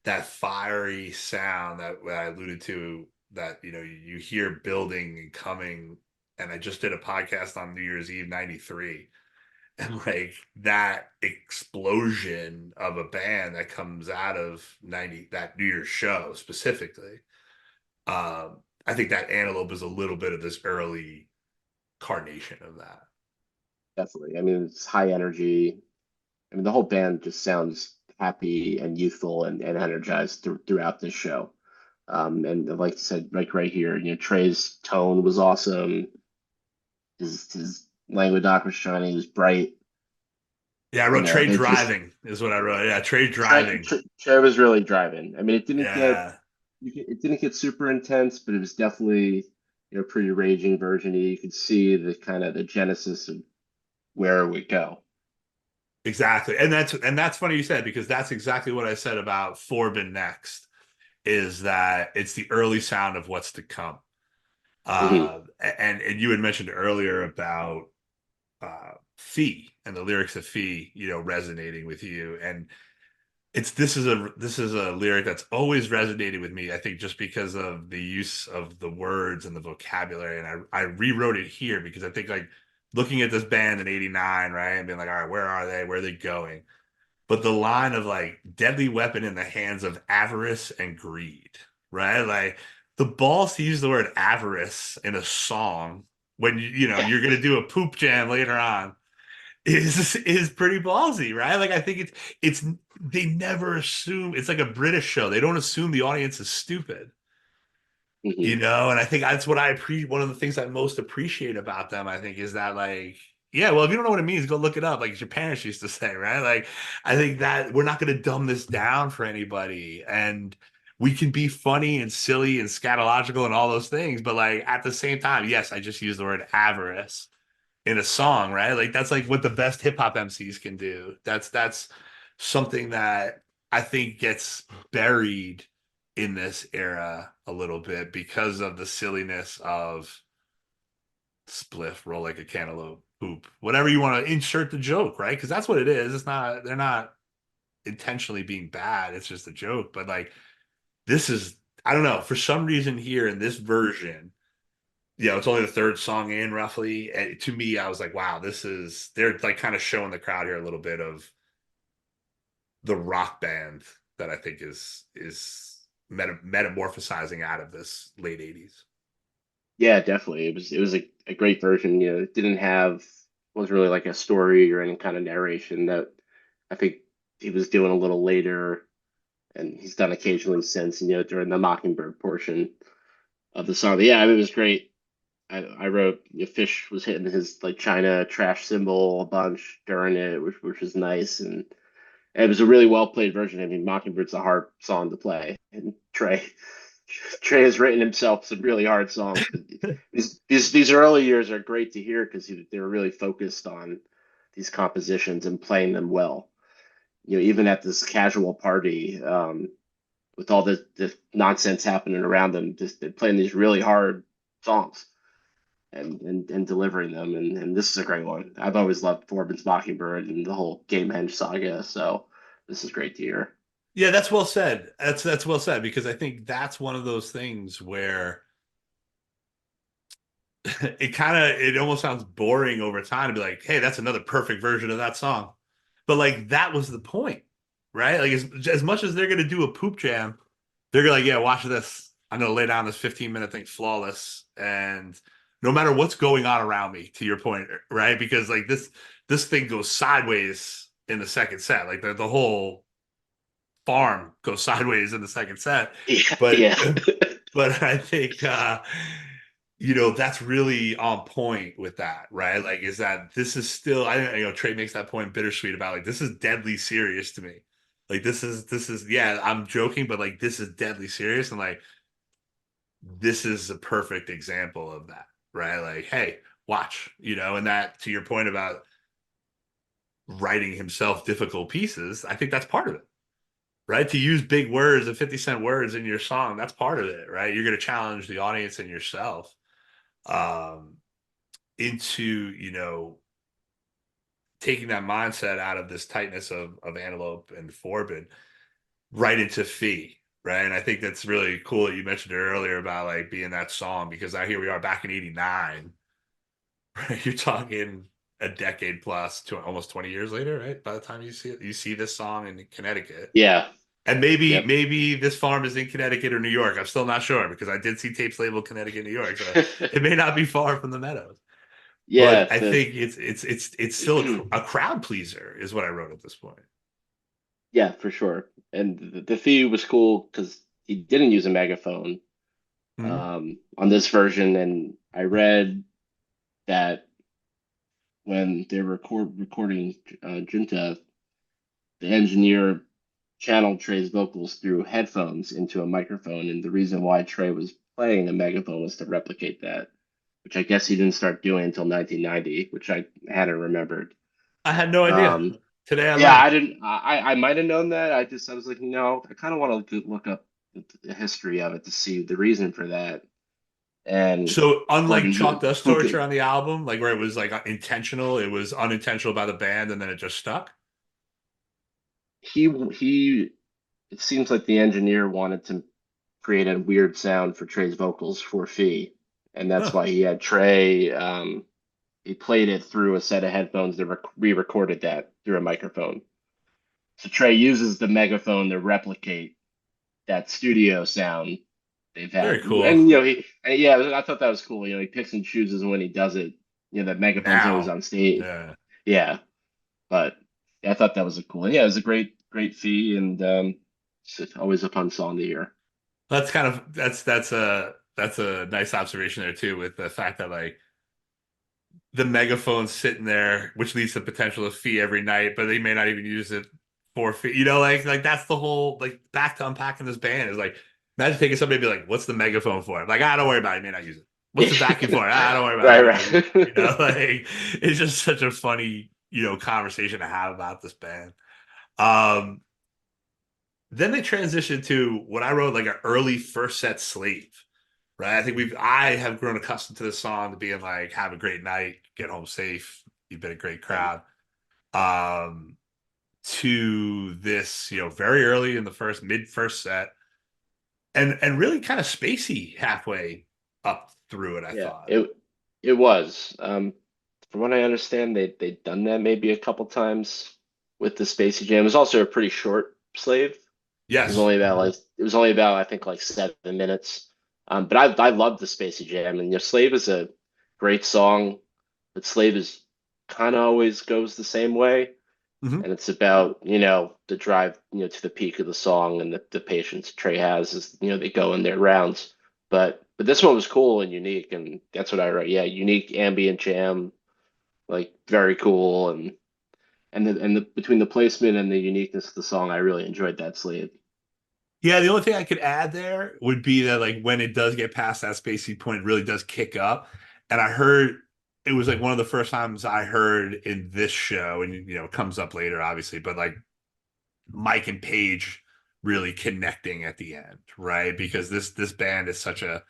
that fiery sound that I alluded to, that you hear building and coming. And I just did a podcast on New Year's Eve '93, and like that explosion of a band that comes out of that New Year's show specifically. I think that antelope is a little bit of this early carnation of that. Definitely. I mean, it's high energy. I mean, the whole band just sounds happy and youthful and energized throughout this show. And like I said, like right here, Trey's tone was awesome. His languid doc was shining. He was bright. Yeah, I wrote trade They just driving is what I wrote. Yeah, trade driving. Trey was really driving. I mean, Yeah, it didn't get super intense, but it was definitely pretty raging version-y. You could see the kind of the genesis of where it would go. exactly. And that's funny you said, because that's exactly what I said about Forbin next, is that it's the early sound of what's to come. Hmm. And you had mentioned earlier about Fee and the lyrics of Fee, resonating with you. And this is a lyric that's always resonated with me, I think, just because of the use of the words and the vocabulary. And I rewrote it here because I think, like, looking at this band in '89, right, and being like, all right, where are they? Where are they going? But the line of like deadly weapon in the hands of avarice and greed, right? Like the balls to use the word avarice in a song when Yeah. you're gonna do a poop jam later on is pretty ballsy, right? Like I think it's they never assume. It's like a British show. They don't assume the audience is stupid. Hmm. And I think that's what I appreciate. One of the things I most appreciate about them, I think, is that, like, yeah, well, if you don't know what it means, go look it up, like your parents used to say, right? Like, I think that we're not going to dumb this down for anybody, and we can be funny and silly and scatological and all those things, but like at the same time, yes, I just use the word avarice in a song, right? Like that's like what the best hip hop MCs can do. That's something that I think gets buried in this era a little bit because of the silliness of spliff, roll like a cantaloupe, poop, whatever you want to insert the joke, right? Because that's what it is. It's not, they're not intentionally being bad. It's just a joke. But like this is, I don't know, for some reason here in this version, it's only the third song in roughly. And to me, I was like, wow, they're like kind of showing the crowd here a little bit of the rock band that I think is metamorphosizing out of this late '80s. Yeah, definitely. It was a great version. It didn't have wasn't really like a story or any kind of narration that I think he was doing a little later, and he's done occasionally since, during the Mockingbird portion of the song. But yeah, I mean, it was great. I wrote, Fish was hitting his like China trash cymbal a bunch during it, which was nice, and it was a really well played version. I mean, Mockingbird's a hard song to play, and Trey has written himself some really hard songs. But these early years are great to hear because they were really focused on these compositions and playing them well. Even at this casual party, with all the nonsense happening around them, just they're playing these really hard songs and delivering them. And this is a great one. I've always loved Forbin's Mockingbird and the whole Gamehenge saga, so this is great to hear. Yeah, that's well said. That's well said, because I think that's one of those things where it almost sounds boring over time to be like, hey, that's another perfect version of that song. But like that was the point, right? Like as much as they're gonna do a poop jam, they're gonna like, yeah, watch this. I'm gonna lay down this 15-minute thing flawless. And no matter what's going on around me, to your point, right? Because like this thing goes sideways in the second set. Like the whole farm goes sideways in the second set. Yeah, But yeah. but I think that's really on point with that, right? Like, is that this is still, Trey makes that point bittersweet about like this is deadly serious to me. Like this is yeah, I'm joking, but like this is deadly serious, and like this is a perfect example of that, right? Like, hey, watch, and that, to your point about writing himself difficult pieces, I think that's part of it, right? To use big words and 50-cent words in your song, that's part of it, right? You're going to challenge the audience and yourself um, into, taking that mindset out of this tightness of Antelope and Forbid right into Fee, right? And I think that's really cool that you mentioned it earlier about like being that song, because now here we are back in '89, right? You're talking a decade plus to almost 20 years later, right? By the time you see it, you see this song in Connecticut. Yeah. And maybe Yep. maybe this farm is in Connecticut or New York. I'm still not sure, because I did see tapes labeled Connecticut, New York. So it may not be far from the Meadows. Yeah. But I think it's still a crowd pleaser is what I wrote at this point. Yeah, for sure. And the fee was cool because he didn't use a megaphone Mm-hmm. on this version, and I read that when they were recording Junta, the engineer channeled Trey's vocals through headphones into a microphone, and the reason why Trey was playing a megaphone was to replicate that, which I guess he didn't start doing until 1990, which I hadn't remembered. I had no idea. Um, Today I yeah, learned. I didn't. I might have known that. I was like, no, I kind of want to look up the history of it to see the reason for that. And So unlike according Chalk to Dust who Torture could on the album, like where it was like intentional, it was unintentional by the band, and then it just stuck. he it seems like the engineer wanted to create a weird sound for Trey's vocals for Fee, and that's Huh. why he had Trey. He played it through a set of headphones that re-recorded that through a microphone. So Trey uses the megaphone to replicate that studio sound they've Very had. cool. And yeah, I thought that was cool. He picks and chooses when he does it. That megaphone's always Now, on stage. yeah, Yeah, but yeah, I thought that was a cool. And yeah, it was a great fee, and it's always a fun song to hear. that's kind of that's a nice observation there too, with the fact that like the megaphone's sitting there, which leads to potential of fee every night, but they may not even use it for fee. Like that's the whole, like, back to unpacking this band is like, imagine taking somebody and be like, "What's the megaphone for?" I'm like, don't worry about it. You may not use it. What's the vacuum for? Don't worry about it. Right, You may not use it. right. Like it's just such a funny, conversation to have about this band. Um, then they transitioned to what I wrote like an early first set Slave, right? I have grown accustomed to this song to being like, have a great night, get home safe, you've been a great Right. crowd. Um, to this, very early in the mid first set, and really kind of spacey halfway up through it, I Yeah, thought. it was. From what I understand, they'd done that maybe a couple times with the Spacey Jam. It was also a pretty short Slave. Yes. It was only about I think like 7 minutes. But I love the Spacey Jam, and Slave is a great song, but Slave is kind of always goes the same way, Hmm. and it's about the drive to the peak of the song and the patience Trey has as they go in their rounds. But this one was cool and unique, and that's what I wrote. Yeah, unique ambient jam, like very cool, and the between the placement and the uniqueness of the song, I really enjoyed that Slave. Yeah, the only thing I could add there would be that like when it does get past that spacey point, it really does kick up. And I heard it was like one of the first times I heard in this show, and it comes up later, obviously, but like Mike and Paige really connecting at the end, right? Because this band is such a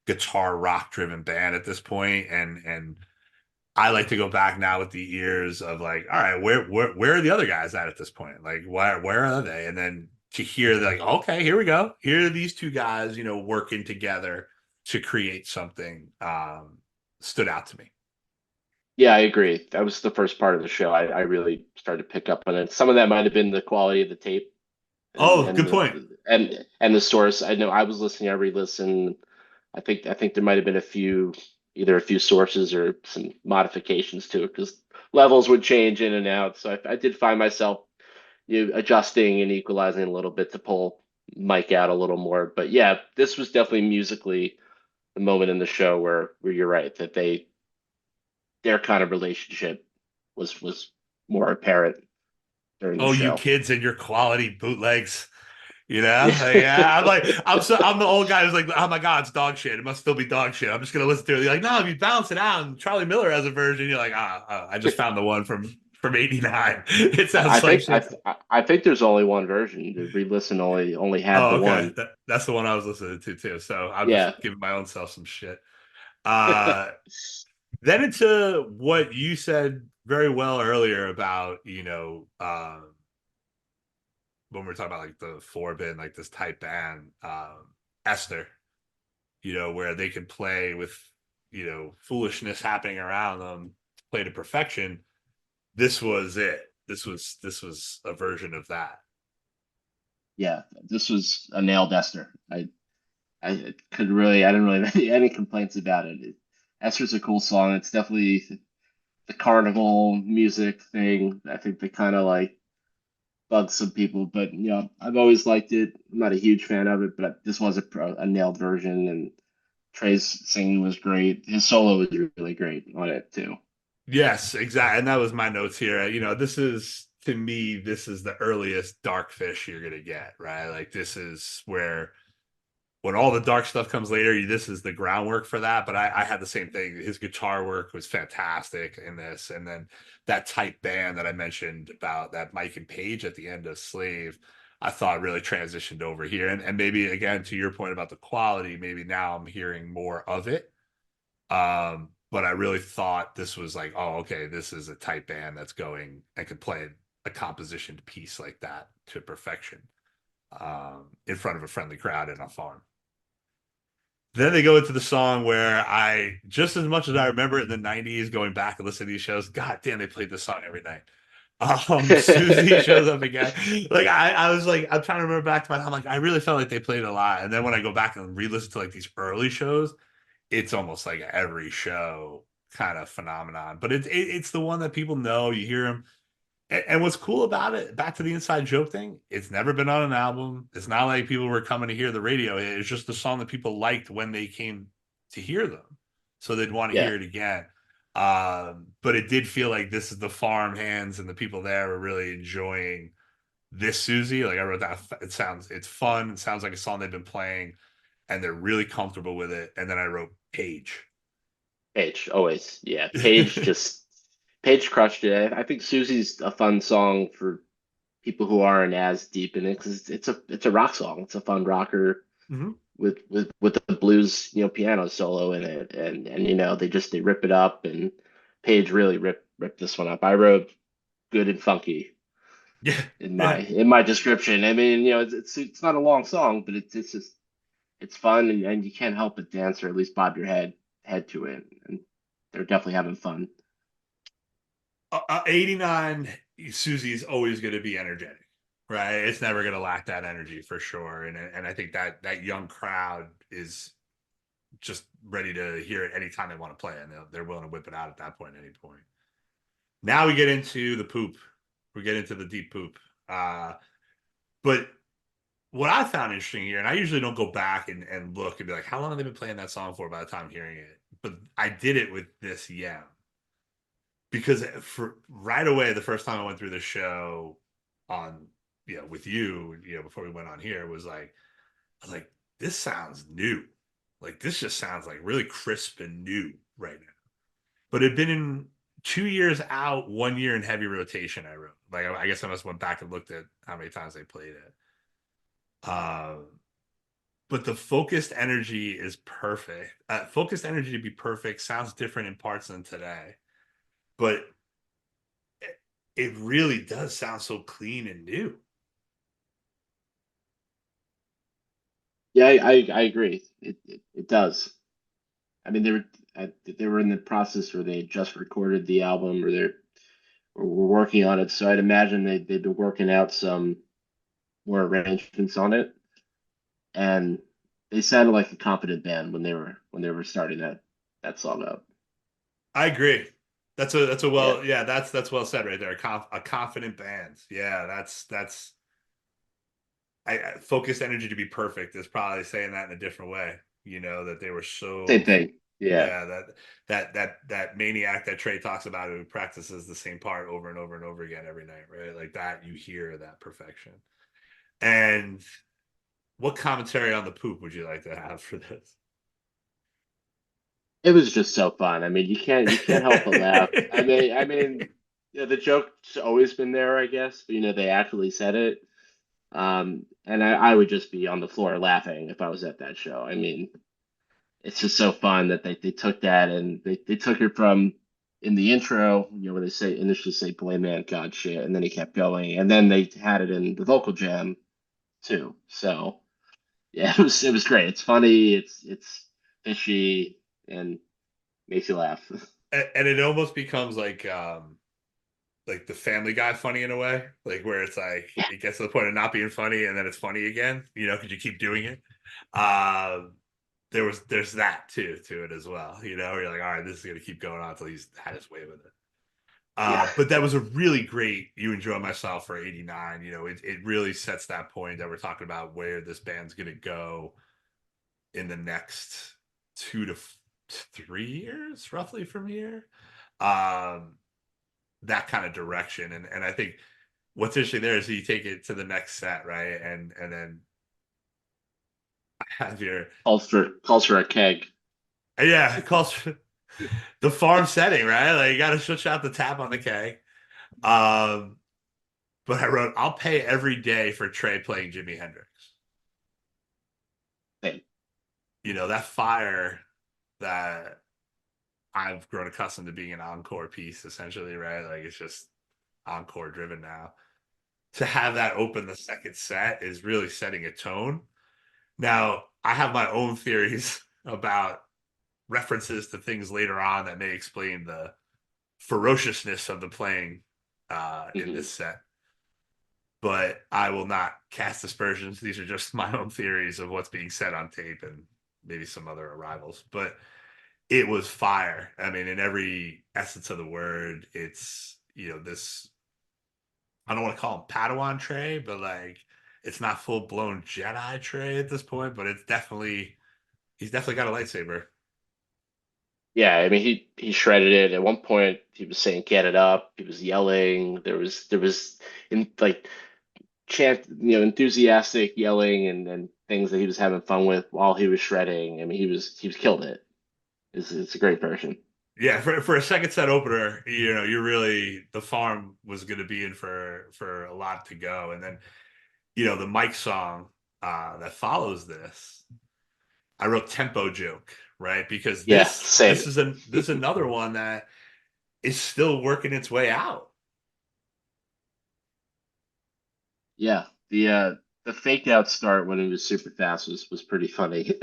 guitar rock driven band at this point, and I like to go back now with the ears of like, all right, where are the other guys at this point? Like, where are they? And then to hear like, okay, here we go. Here are these two guys, working together to create something. Stood out to me. Yeah, I agree. That was the first part of the show. I really started to pick up on it. Some of that might have been the quality of the tape and Oh, and good point. and the source. I know I was listening, I re-listened. I think there might have been a few either a few sources or some modifications to it because levels would change in and out. So I did find myself adjusting and equalizing a little bit to pull Mike out a little more. But yeah, this was definitely musically the moment in the show where you're right that their kind of relationship was more apparent during the Oh, you show. kids and your quality bootlegs. You know, Yeah. like, yeah, I'm the old guy who's like, oh my God, it's dog shit. It must still be dog shit. I'm just gonna listen to it. You're like, no, if you balance it out, and Charlie Miller has a version, you're like, I just found the one from '89. It I sounds like think shit. I think there's only one version. The re-listen only had Oh, the okay, one. that's the one I was listening to too. So I'm just Yeah. giving my own self some shit. Uh, then into what you said very well earlier about, when we're talking about like the four bin, like this type band, Esther, where they can play with, foolishness happening around them, play to perfection. This was it. This was a version of that. Yeah, this was a nailed Esther. I didn't really have any complaints about it. Esther's a cool song. It's definitely the carnival music thing. I think they kind of like bugs some people, but I've always liked it. I'm not a huge fan of it, but this was a nailed version, and Trey's singing was great. His solo was really great on it too. Yes, exactly. And that was my notes here. This is, to me, this is the earliest dark Fish you're gonna get, right? Like this is where, when all the dark stuff comes later, this is the groundwork for that. But I had the same thing. His guitar work was fantastic in this. And then that tight band that I mentioned about, that Mike and Page at the end of Slave, I thought really transitioned over here. And maybe, again, to your point about the quality, maybe now I'm hearing more of it. But I really thought this was like, oh, okay, this is a tight band that's going and could play a compositioned piece like that to perfection, in front of a friendly crowd in a farm. Then they go into the song where I, just as much as I remember it in the 90s, going back and listening to these shows, God damn, they played this song every night. Susie shows up again. Like I was like, I'm trying to remember back to I'm like, I really felt like they played a lot. And then when I go back and re-listen to like these early shows, it's almost like every show kind of phenomenon. But it's the one that people know. You hear them, and what's cool about it, back to the inside joke thing, it's never been on an album. It's not like people were coming to hear the radio. It's just the song that people liked when they came to hear them. So they'd want to Yeah, hear it again. But it did feel like this is the farm hands and the people there were really enjoying this Susie. Like I wrote that, it's fun. It sounds like a song they've been playing and they're really comfortable with it. And then I wrote Page. Paige always. Yeah, Paige crushed it. I think Susie's a fun song for people who aren't as deep in it because it's a rock song. It's a fun rocker Mm-hmm. with the blues piano solo in it, and they rip it up, and Paige really ripped this one up. I wrote good and funky Yeah. in my Yeah. in my description. I mean, it's not a long song, but it's just it's fun, and you can't help but dance or at least bob your head to it, and they're definitely having fun. 89, Susie is always going to be energetic, right? It's never going to lack that energy for sure. And I think that young crowd is just ready to hear it anytime they want to play it, and they're willing to whip it out at that point, at any point. Now we get into the poop. We get into the deep poop. But what I found interesting here, and I usually don't go back and look and be like, how long have they been playing that song for by the time hearing it? But I did it with this Yam. Because for right away, the first time I went through the show on, with you, before we went on here, I was like, this sounds new. Like this just sounds like really crisp and new right now. But it'd been in 2 years out, 1 year in heavy rotation. I wrote, like, I guess I must went back and looked at how many times they played it. But the focused energy is perfect. Focused energy to be perfect sounds different in parts than today, but it really does sound so clean and new. Yeah, I agree. It does. I mean, they were in the process where they just recorded the album, or were working on it. So I'd imagine they've been working out some more arrangements on it, and they sounded like a competent band when they were starting that. that song up. I agree. That's a Yeah. well, yeah, that's well said right there. A confident band. Yeah, that's focused energy to be perfect is probably saying that in a different way. That they were Same so, thing. Yeah. yeah, that maniac that Trey talks about who practices the same part over and over and over again every night, right? Like that, you hear that perfection. And what commentary on the poop would you like to have for this? It was just so fun. I mean, you can't help but laugh. I mean, the joke's always been there, I guess, but they actually said it. And I would just be on the floor laughing if I was at that show. I mean, it's just so fun that they took that and they took it from in the intro, where they initially say boy man god shit, and then he kept going, and then they had it in the vocal jam too. So yeah, it was great. It's funny, it's fishy and makes you laugh. And it almost becomes like the Family Guy funny in a way, like where it's like Yeah, it gets to the point of not being funny and then it's funny again, because you keep doing it. Um, there's that too to it as well, where you're like, all right, this is gonna keep going on until he's had his way with it. yeah. But that was a really great You Enjoy Myself for '89. It really sets that point that we're talking about where this band's gonna go in the next 2 to 3 years, roughly from here. Um, that kind of direction. And I think what's interesting there is you take it to the next set, right? And then have your Calls for a keg. yeah, culture the farm setting, right? Like you gotta switch out the tap on the keg. Um, but I wrote, I'll pay every day for Trey playing Jimi Hendrix. Hey, That fire that I've grown accustomed to being an encore piece, essentially, right? Like it's just encore driven now. To have that open the second set is really setting a tone. Now, I have my own theories about references to things later on that may explain the ferociousness of the playing in mhm. this set. But I will not cast aspersions. These are just my own theories of what's being said on tape and maybe some other arrivals. But it was fire. I mean, in every essence of the word, it's, this, I don't want to call him Padawan Trey, but like, it's not full blown Jedi Trey at this point, but he's definitely got a lightsaber. Yeah, I mean he shredded it. At one point he was saying get it up. He was yelling. There was in like chant, enthusiastic yelling and things that he was having fun with while he was shredding. I mean he was killed it. It's a great version. Yeah, for a second set opener, you're really the farm was going to be in for a lot to go, and then the Mike song that follows this, I wrote tempo joke, right? Because Yeah, this same. this is this is another one that is still working its way out. Yeah, the fake out start when he was super fast was pretty funny.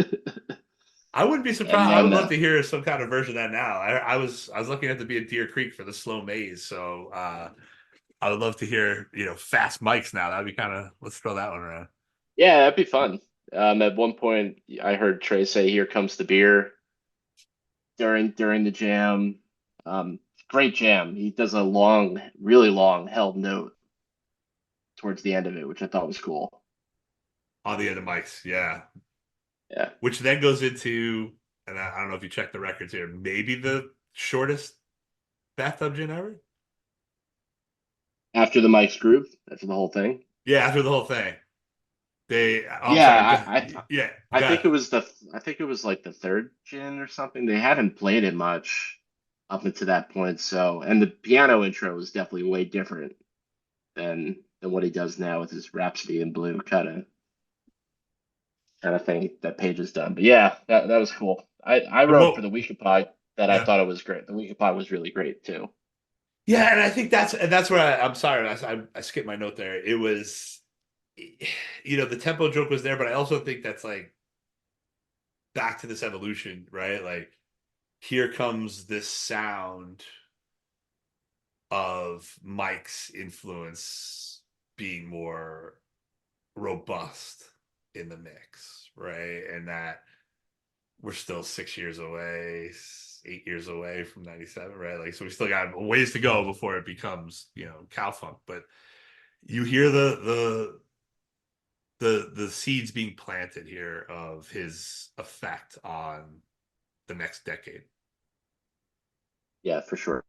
I wouldn't be And surprised. I would then love to hear some kind of version of that now. I was looking at to be at Deer Creek for the slow maze, so I would love to hear fast mics now. That'd be kind of, let's throw that one around. yeah, that'd be fun. At one point I heard Trey say, "Here comes the beer" during the jam. Um, Great jam. He does a long, really long held note towards the end of it, which I thought was cool. On the end of mics, yeah. Yeah. Which then goes into, and I don't know if you check the records here, maybe the shortest bathtub gin ever. After the Mike's groove, after the whole thing. Yeah, after the whole thing, I'm sorry. Yeah, Yeah, I go think ahead. it was I think it was like the third gin or something. They hadn't played it much up until that point, so and the piano intro was definitely way different than what he does now with his Rhapsody in Blue kind of thing that Page has done. But yeah, that was cool. I wrote for Well, the Weekend that I yeah, thought it was great. The Weekend was really great too. yeah, and I think that's where I'm sorry, I skipped my note there. It was, the tempo joke was there, but I also think that's like back to this evolution, right? Like here comes this sound of Mike's influence being more robust in the mix, right? And that we're still 6 years away, that's 8 years away from 97, right? Like, so we still got a ways to go before it becomes, cow funk. But you hear the seeds being planted here of his effect on the next decade. Yeah, for sure.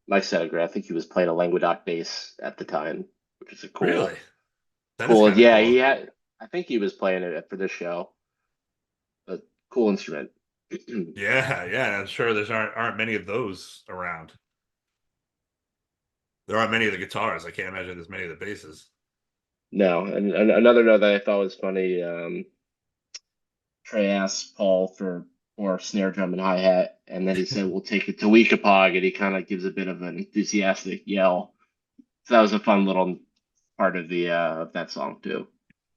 Like I said, I agree. I think he was playing a Languedoc bass at the time, which is a Really? cool, That is cool. kind of Yeah, cool. he had. I think he was playing it for this show. A cool instrument. Yeah. I'm sure aren't many of those around. There aren't many of the guitars. I can't imagine there's many of the basses. No, and another note that I thought was funny. Trey asked Paul for more snare drum and hi hat, and then he said, "We'll take it to Weekapaug," and he kind of gives a bit of an enthusiastic yell. So that was a fun little part of the of that song too.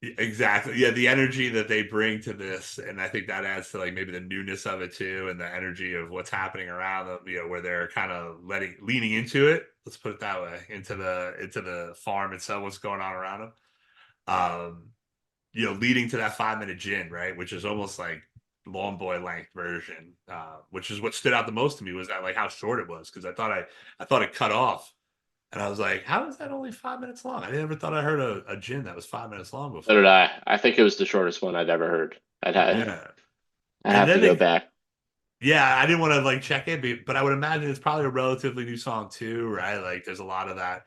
Exactly. Yeah, the energy that they bring to this, and I think that adds to like maybe the newness of it too, and the energy of what's happening around them. Where they're kind of leaning into it. Let's put it that way, into the farm itself, what's going on around them. Leading to that 5-minute gin, right, which is almost like long boy length version, which is what stood out the most to me was that like how short it was because I thought it cut off. And I was like, how is that only 5 minutes long? I never thought I heard a gin that was 5 minutes long So before. did I. I think it was the shortest one I'd ever heard. Yeah. I'd And have to then go back. yeah, I didn't want to like check it, but I would imagine it's probably a relatively new song too, right? Like there's a lot of that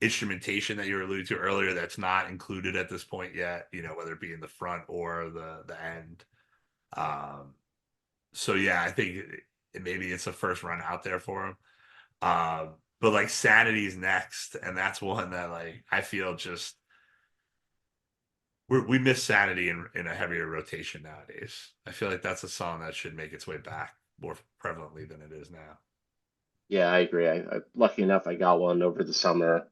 instrumentation that you alluded to earlier that's not included at this point yet, whether it be in the front or the end. Um, so yeah, I think maybe it's a first run out there for him. But like Sanity's next, and that's one that like I feel just we miss Sanity in a heavier rotation nowadays. I feel like that's a song that should make its way back more prevalently than it is now. Yeah, I agree. Lucky enough, I got one over the summer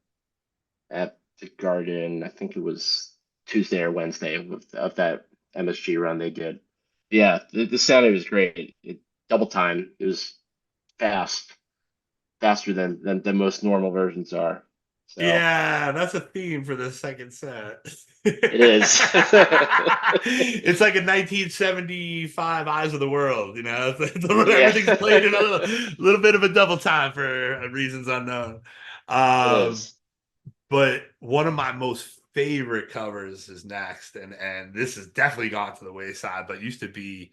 at the Garden. I think it was Tuesday or Wednesday of that MSG run they did. Yeah, the sound was great. Double time. It was fast, faster than most normal versions are. So Yeah, that's a theme for the second set. it is. It's like a 1975 Eyes of the World, Yeah, everything's played in a little bit of a double time for reasons unknown. it Um, is. but one of my most favorite covers is next, and this has definitely gone to the wayside, but used to be.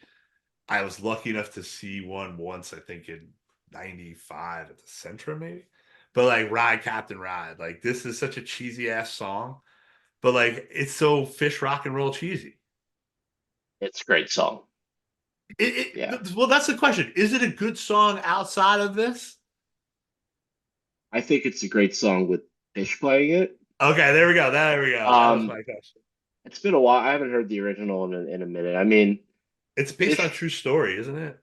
I was lucky enough to see one once, I think in '95 at the Centra, maybe. But like Ride Captain Ride, like this is such a cheesy ass song, but like it's so Fish rock and roll cheesy. It's a great song. Yeah, Well, that's the question. Is it a good song outside of this? I think it's a great song with Phish playing it. Okay, there we go. There we go. That was Um, my question. it's been a while. I haven't heard the original in a minute. I mean, It's based on a Phish true story, isn't it?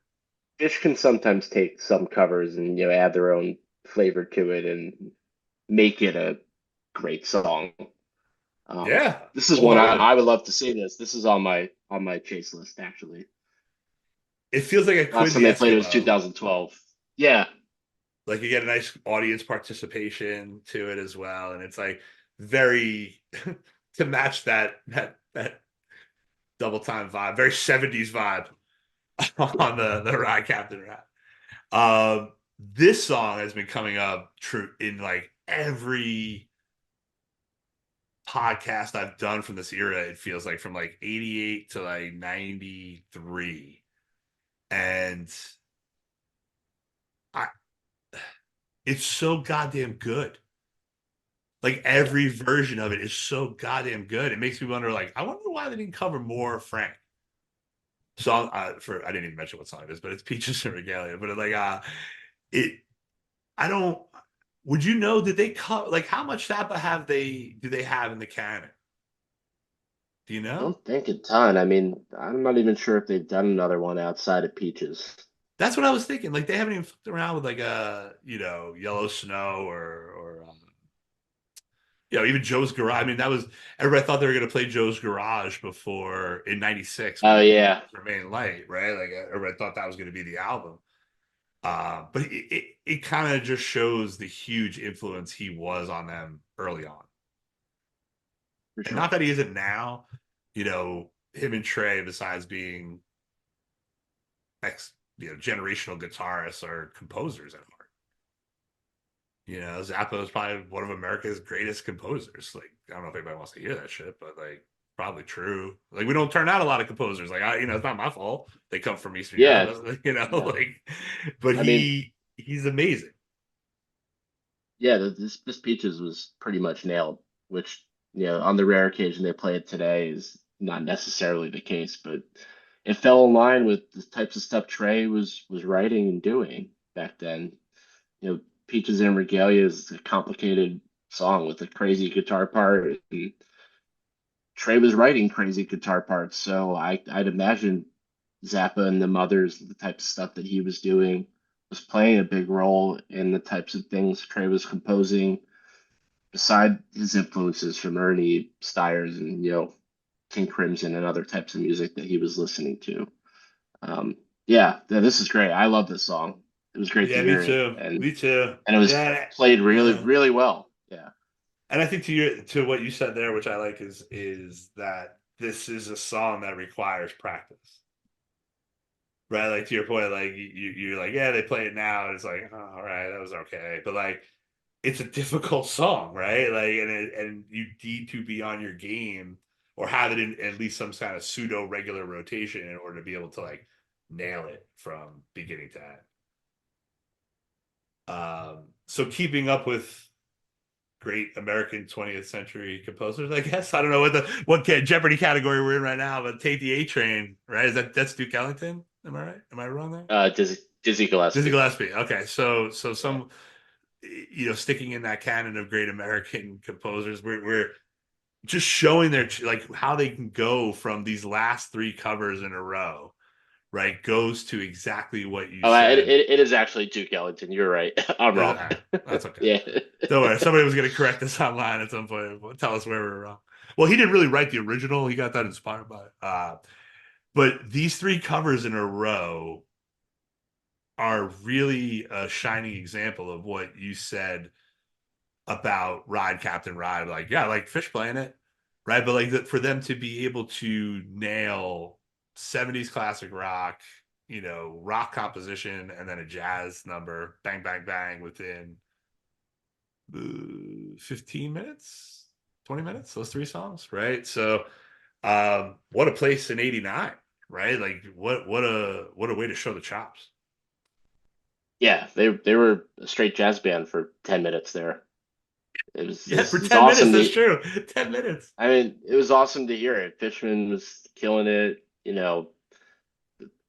Phish can sometimes take some covers and add their own flavor to it and make it a great song. Yeah, This is one wholeheartedly. I would love to see this. This is on my chase list actually. It feels like a Last Quinn time the they played it was Eskimo. 2012. Yeah, Like you get a nice audience participation to it as well, and it's like very to match that double time vibe, very 70s vibe on the Ride Captain Rap. This song has been coming up true in like every podcast I've done from this era. It feels like from like 88 to like 93. And I it's so goddamn good. Like yeah. every version of it is so goddamn good. It makes me wonder, like, I wonder why they didn't cover more Frank. Song for I didn't even mention what song it is, but it's Peaches and Regalia. But like it I don't would you know did they cut like how much Zappa do they have in the canon? Do you I know? don't think a ton. I mean, I'm not even sure if they've done another one outside of Peaches. That's what I was thinking. Like they haven't even fucked around with like Yellow Snow or even Joe's Garage. I mean, that was everybody thought they were going to play Joe's Garage before in '96 when Oh they yeah, Remain Light, right? Like everybody thought that was going to be the album. But it kind of just shows the huge influence he was on them early on, for and not sure. that he isn't now. Him and Trey, besides being generational guitarists or composers at heart. Zappa is probably one of America's greatest composers. Like, I don't know if anybody wants to hear that shit, but like, probably true. Like, we don't turn out a lot of composers. Like, it's not my fault. They come from Eastern Yeah, Europe, yeah. like, but I mean, he's amazing. yeah, this Peaches was pretty much nailed, which, on the rare occasion they play it today is not necessarily the case, but it fell in line with the types of stuff Trey was writing and doing back then. Peaches and Regalia is a complicated song with a crazy guitar part, and Trey was writing crazy guitar parts, so I'd imagine Zappa and the Mothers, the types of stuff that he was doing, was playing a big role in the types of things Trey was composing, beside his influences from Ernie Stiers and King Crimson and other types of music that he was listening to. Yeah, this is great. I love this song. It was great to Yeah, me hear it, too. and Me too. and it was Yeah, played really, yeah. really well. Yeah. And I think to what you said there, which I like, is that this is a song that requires practice, right? Like, to your point, like you're like, yeah, they play it now, and it's like, oh, all right, that was okay, but like, it's a difficult song, right? Like, and you need to be on your game or have it in at least some kind of pseudo regular rotation in order to be able to like nail it from beginning to end. So keeping up with great American 20th century composers, I guess. I don't know what Jeopardy category we're in right now, but Take the A Train, right? That's Duke Ellington? Am I right? Am I wrong there? Dizzy Dizzy Gillespie. Gillespie. Okay, so Yeah. some, sticking in that canon of great American composers, we're just showing their like how they can go from these last three covers in a row, right? Goes to exactly what you Oh, said. it is actually Duke Ellington. You're right. I'm wrong. That's okay. Yeah. Don't worry. Somebody was going to correct us online at some point. Tell us where we were wrong. Well, he didn't really write the original. He got that inspired by it. But these three covers in a row are really a shining example of what you said about Ride Captain Ride. Like, yeah, like Phish playing it, right? But like for them to be able to nail 70s classic rock, rock composition, and then a jazz number, bang, bang, bang, within 15 minutes, 20 minutes, those three songs, right? So what a place in 89, right? Like what a way to show the chops. Yeah, they were a straight jazz band for 10 minutes there. It was Yeah, for it was 10 minutes, awesome that's to true. 10 minutes. I mean, it was awesome to hear it. Fishman was killing it,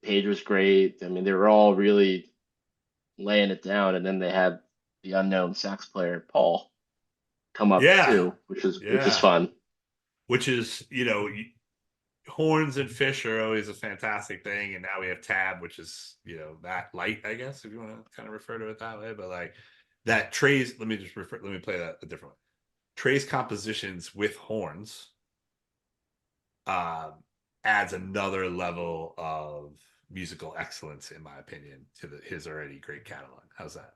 Page was great. I mean, they were all really laying it down, and then they had the unknown sax player Paul come up Yeah. too, which is Yeah. fun. Which is, horns and Phish are always a fantastic thing. And now we have Tab, which is, that light, I guess, if you want to kind of refer to it that way. But like that Trey's, let me play that a different way. Trey's compositions with horns um, adds another level of musical excellence, in my opinion, to his already great catalog. How's that?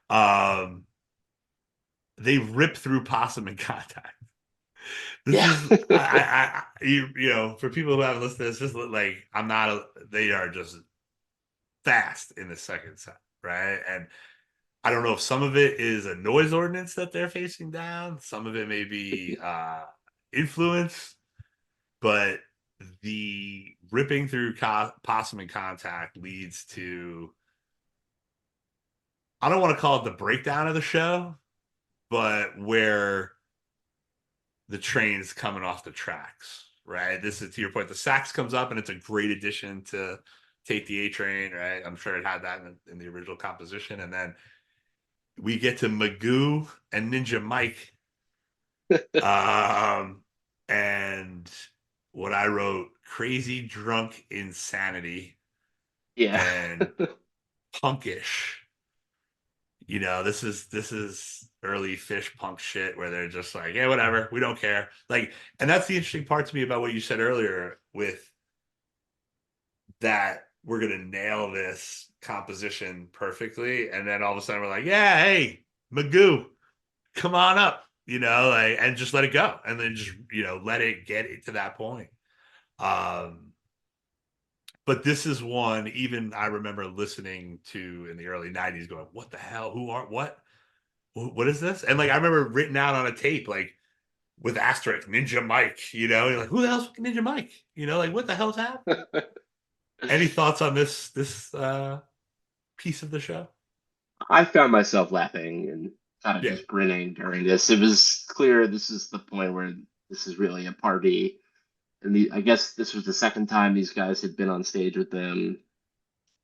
um, they rip through Possum in Contact. This Yeah. is for people who haven't listened to this, just like they are just fast in the second set, right? And I don't know if some of it is a noise ordinance that they're facing down, some of it may be influence, but the ripping through Possum in Contact leads to, I don't want to call it the breakdown of the show, but where the train's coming off the tracks, right? This is, to your point, the sax comes up and it's a great addition to Take the A Train, right? I'm sure it had that in the original composition. And then we get to Magoo and Ninja Mike. And what I wrote, Crazy Drunk Insanity Yeah. and Punkish. This is early Phish punk shit where they're just like, yeah, whatever, we don't care. Like, and that's the interesting part to me about what you said earlier with that we're gonna nail this composition perfectly, and then all of a sudden we're like, yeah, hey, Magoo, come on up, like, and just let it go, and then just let it get it to that point. But this is one, even I remember listening to in the early 90s going, what the hell? Who are what is this? And like I remember written out on a tape, like with asterisk, Ninja Mike, you're like, who the hell's Ninja Mike? Like what the hell's happening? Any thoughts on this piece of the show? I found myself laughing and kind of Yeah. just grinning during this. It was clear this is the point where this is really a party. And I guess this was the second time these guys had been on stage with them.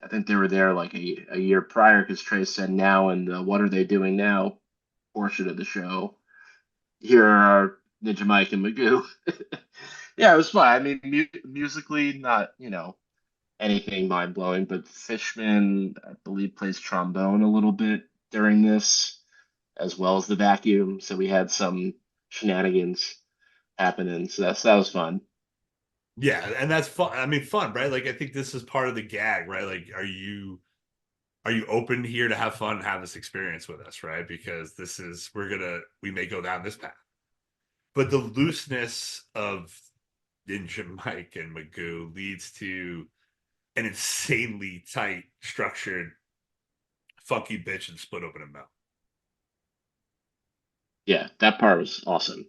I think they were there like a year prior because Trey said now in the What Are They Doing Now portion of the show. Here are Ninja Mike and Magoo. Yeah, it was fun. I mean, musically, not, anything mind blowing, but Fishman, I believe, plays trombone a little bit during this, as well as the vacuum. So we had some shenanigans happening. So that was fun. Yeah, and that's fun. I mean, fun, right? Like I think this is part of the gag, right? Like, are you open here to have fun and have this experience with us, right? Because we may go down this path. But the looseness of Ninja Mike and Magoo leads to an insanely tight, structured, funky bitch and split open and mouth. Yeah, that part was awesome.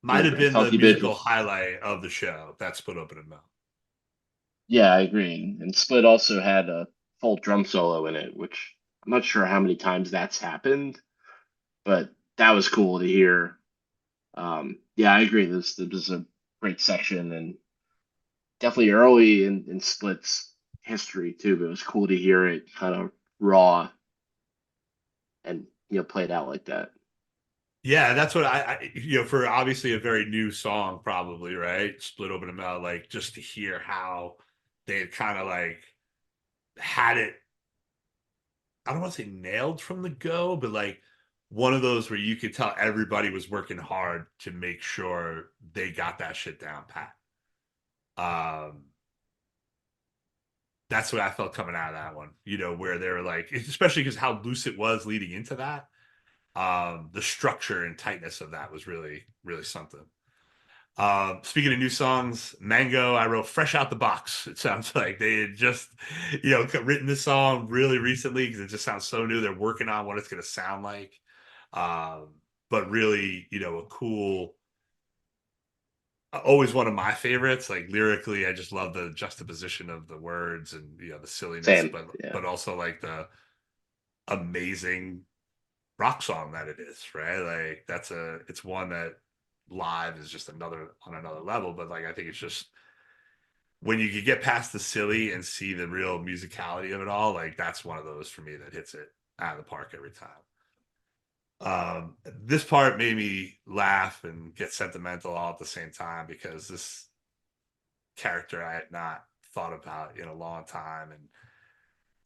Might Really have great. been the Funky Bitch musical was, highlight of the show, that split open and mouth. yeah, I agree. And Split also had a full drum solo in it, which I'm not sure how many times that's happened, but that was cool to hear. Yeah, I agree. This was a great section and definitely early in Split's history too, but it was cool to hear it kind of raw and played out like that. Yeah, that's what for obviously a very new song, probably, right? Split open and mouth, like just to hear how they had kind of like had it, I don't want to say nailed from the go, but like one of those where you could tell everybody was working hard to make sure they got that shit down pat. Um, that's what I felt coming out of that one, where they were like, especially because how loose it was leading into that. The structure and tightness of that was really, really something. Speaking of new songs, Mango, I wrote fresh out the box. It sounds like they had just, written this song really recently because it just sounds so new. They're working on what it's going to sound like. Um, but really, a cool, always one of my favorites. Like lyrically, I just love the juxtaposition of the words and, the silliness, Same. but Yeah. also like the amazing rock song that it is, right? Like it's one that live is just on another level, but like I think it's just when you could get past the silly and see the real musicality of it all, like that's one of those for me that hits it out of the park every time. This part made me laugh and get sentimental all at the same time because this character I had not thought about in a long time, and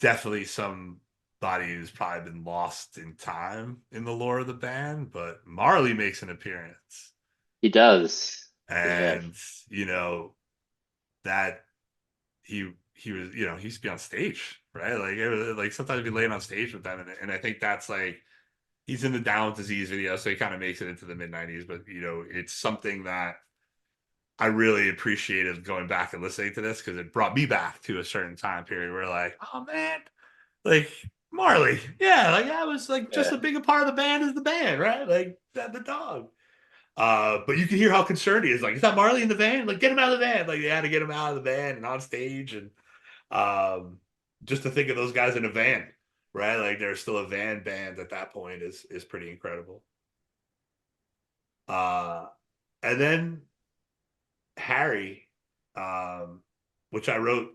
definitely somebody who's probably been lost in time in the lore of the band. But Marley makes an appearance, He does. Yeah. and you know that he was he used to be on stage, right? Like it was, like sometimes he'd be laying on stage with them, and I think that's like he's in the Down with Disease video, so he kind of makes it into the mid-90s. But it's something that I really appreciated going back and listening to this because it brought me back to a certain time period where like, oh man, like Marley, yeah, like I was like just Yeah. a bigger part of the band as the band, right? Like the dog. But you can hear how concerned he is. Like, is that Marley in the van? Like, get him out of the van. Like, they had to get him out of the van and on stage, and um, just to think of those guys in a van, right? Like, they're still a van band at that point is pretty incredible. Uh, and then Harry, which I wrote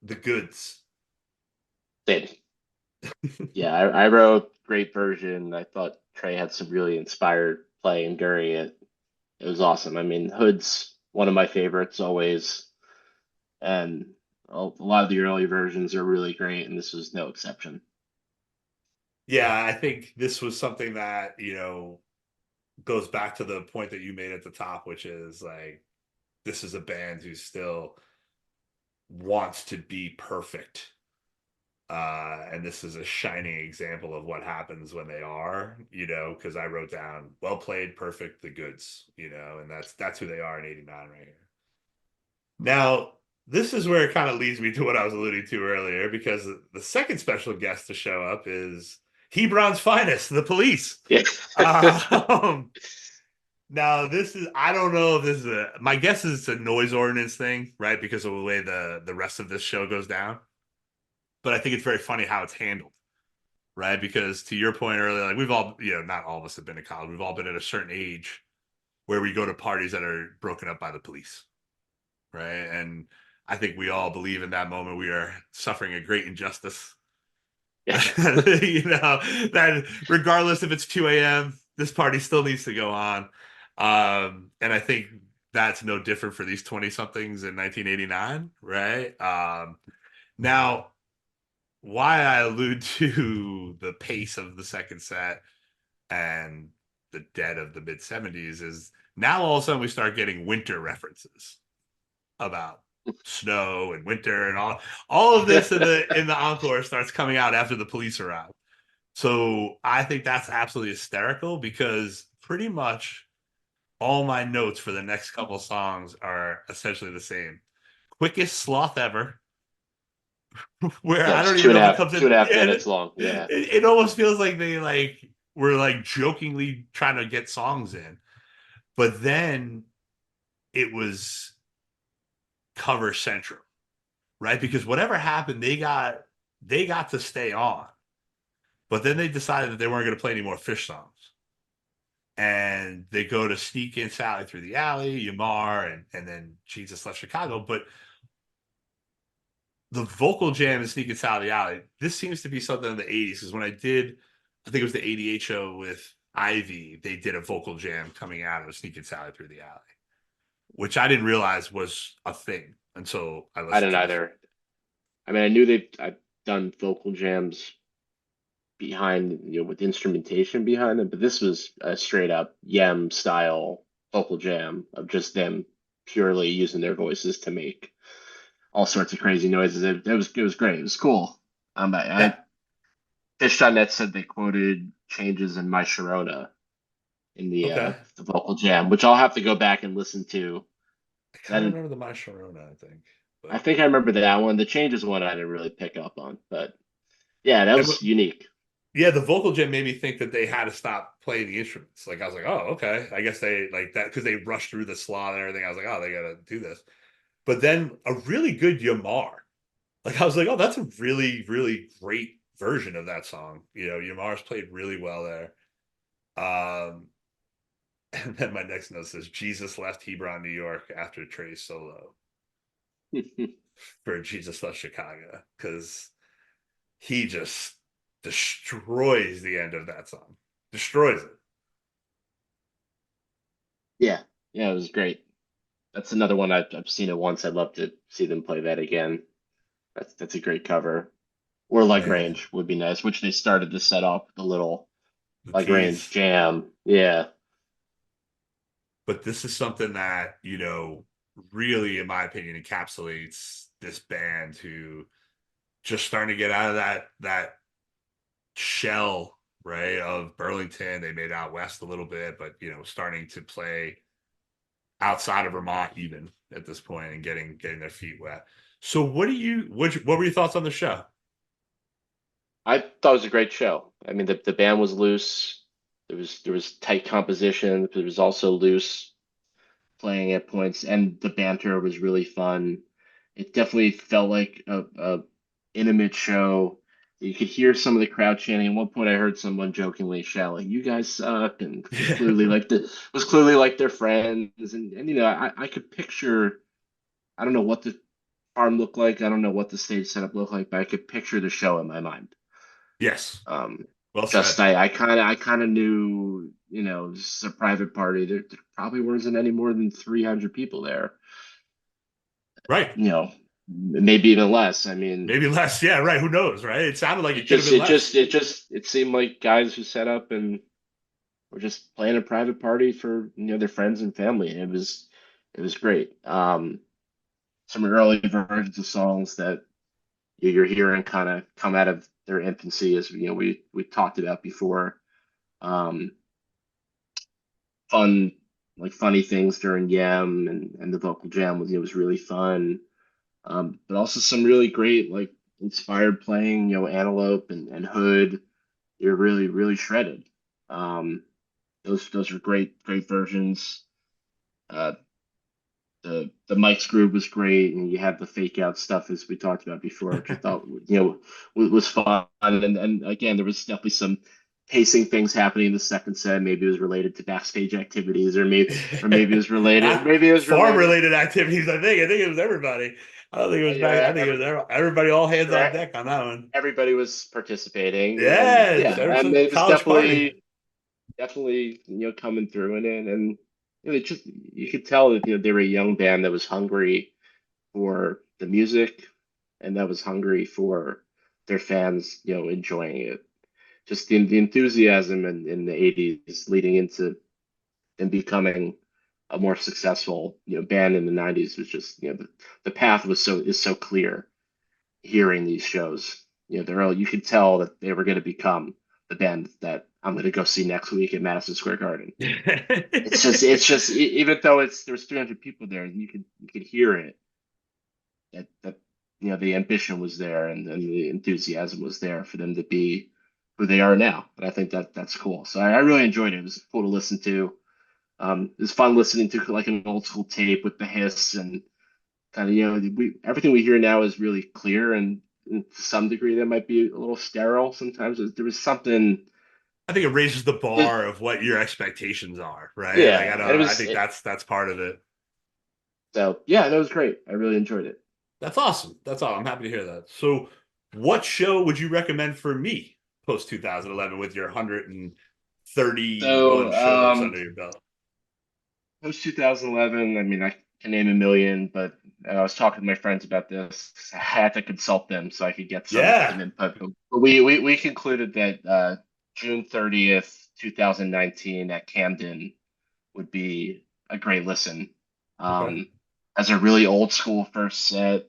the goods. Same. Yeah, I wrote great version. I thought Trey had some really inspired playing during it. It was awesome. I mean, Hood's one of my favorites always, and a lot of the early versions are really great, and this was no exception. Yeah, I think this was something that goes back to the point that you made at the top, which is like this is a band who still wants to be perfect. And this is a shining example of what happens when they are, because I wrote down well played, perfect, the goods, and that's who they are in '89 right here. Now, this is where it kind of leads me to what I was alluding to earlier, because the second special guest to show up is Hebron's finest, the Police. Yeah. Um, Now this is I don't know if this is my guess is it's a noise ordinance thing, right? Because of the way the rest of this show goes down. But I think it's very funny how it's handled, right? Because to your point earlier, like we've all, not all of us have been to college. We've all been at a certain age where we go to parties that are broken up by the police, right? And I think we all believe in that moment we are suffering a great injustice. Yeah. That regardless if it's 2 a.m., this party still needs to go on. And I think that's no different for these 20 somethings in 1989, right? Now, why I allude to the pace of the second set and the dead of the mid 70s is now all of a sudden we start getting winter references about snow and winter and all of this in the encore starts coming out after the police arrive. So I think that's absolutely hysterical because pretty much all my notes for the next couple songs are essentially the same. Quickest sloth ever, where Yeah, I it's don't even know if it comes two in. and a half Yeah, minutes long. Yeah. it almost feels like they were jokingly trying to get songs in, but then it was cover central, right? Because whatever happened, they got to stay on, but then they decided that they weren't going to play any more Phish songs. And they go to Sneak In Sally Through the Alley, Yamar, and then Jesus Left Chicago. But the vocal jam in Sneak In Sally Alley, this seems to be something in the 80s. Because when I think it was the 88 show with Ivy, they did a vocal jam coming out of Sneak In Sally Through the Alley, which I didn't realize was a thing until I I listened didn't to this. either. I mean, I knew I've done vocal jams behind, with instrumentation behind them, but this was a straight up Yem style vocal jam of just them purely using their voices to make all sorts of crazy noises. It was great. It was cool. Yeah. Fish.net said they quoted changes in My Sharona in Okay. the vocal jam, which I'll have to go back and listen to. I 'Cause I kind of didn't. remember the My Sharona, I think. I But think I remember that one. The changes one I didn't really pick up on, but yeah, that and was unique. yeah, the vocal jam made me think that they had to stop playing the instruments. Like I was like, oh, okay. I guess they like that because they rushed through the slot and everything. I was like, oh, they gotta do this. But then a really good Yamar. Like I was like, oh, that's a really, really great version of that song. Yamar's played really well there. Um, and then my next note says Jesus left Hebron, New York after Trey's solo for Jesus left Chicago because he just destroys the end of that song. Destroys it. Yeah, yeah, it was great. That's another one I've seen it once. I'd love to see them play that again. That's a great cover. Or Man, Lagrange would be nice, which they started to set off the little the Lagrange tease. jam. Yeah. But this is something that, really, in my opinion, encapsulates this band who just starting to get out of that shell, right, of Burlington. They made out west a little bit, but starting to play outside of Vermont even at this point and getting their feet wet. So what were your thoughts on the show? I thought it was a great show. I mean, the band was loose. There was tight composition, but there was also loose playing at points, and the banter was really fun. It definitely felt like a intimate show. You could hear some of the crowd chanting. At one point, I heard someone jokingly shout like "You guys suck," and was clearly like their friends. And I could picture. I don't know what the farm looked like. I don't know what the stage setup looked like, but I could picture the show in my mind. Yes. Um, Well just said. I kind of knew, this is a private party. There probably wasn't any more than 300 people there. Right. Maybe even less. I mean, Maybe less. Yeah, right. Who knows, right? It sounded like it it could have just been it less. just it just it seemed like guys who set up and were just playing a private party for their friends and family. And it was great. Some early versions of songs that you're hearing kind of come out of their infancy, as we talked about before. Um, fun, like funny things during Yam, and the vocal jam was really fun. But also some really great like inspired playing. Antelope and Hood. You're really really shredded. Um, those are great versions. Uh, the Mike's Groove was great, and you had the fake out stuff as we talked about before, which I thought was fun. And again, there was definitely some pacing things happening in the second set. Maybe it was related to backstage activities, or maybe it was related. Maybe it was Farm related. related activities. I think it was everybody. I don't think it was back. I think it was everybody, all hands on deck on that one. Everybody was participating, and Yeah, yeah, it's and a it was college party. definitely coming through in it, and it just you could tell that they were a young band that was hungry for the music and that was hungry for their fans, enjoying it. Just the enthusiasm in the 80s leading into them becoming a more successful, band in the 90s was just, the path is so clear hearing these shows. You could tell that they were going to become the band that I'm going to go see next week at Madison Square Garden. Even though there's 300 people there, you could hear it that the ambition was there and the enthusiasm was there for them to be who they are now. And I think that's cool. So I really enjoyed it. It was cool to listen to. It was fun listening to like an old school tape with the hiss and kind of everything we hear now is really clear and to some degree that might be a little sterile sometimes. There was something. I think it raises the bar of what your expectations are, right? Like Yeah, I think that's part of it. So yeah, that was great. I really enjoyed it. That's awesome. That's all. I'm happy to hear that. So, what show would you recommend for me post 2011 with your 131 So shows under your belt? post 2011, I mean, I can name a million, but I was talking to my friends about this. I had to consult them so I could get some Yeah. input. But we concluded that June 30th, 2019 at Camden would be a great listen. Okay. As a really old school first set,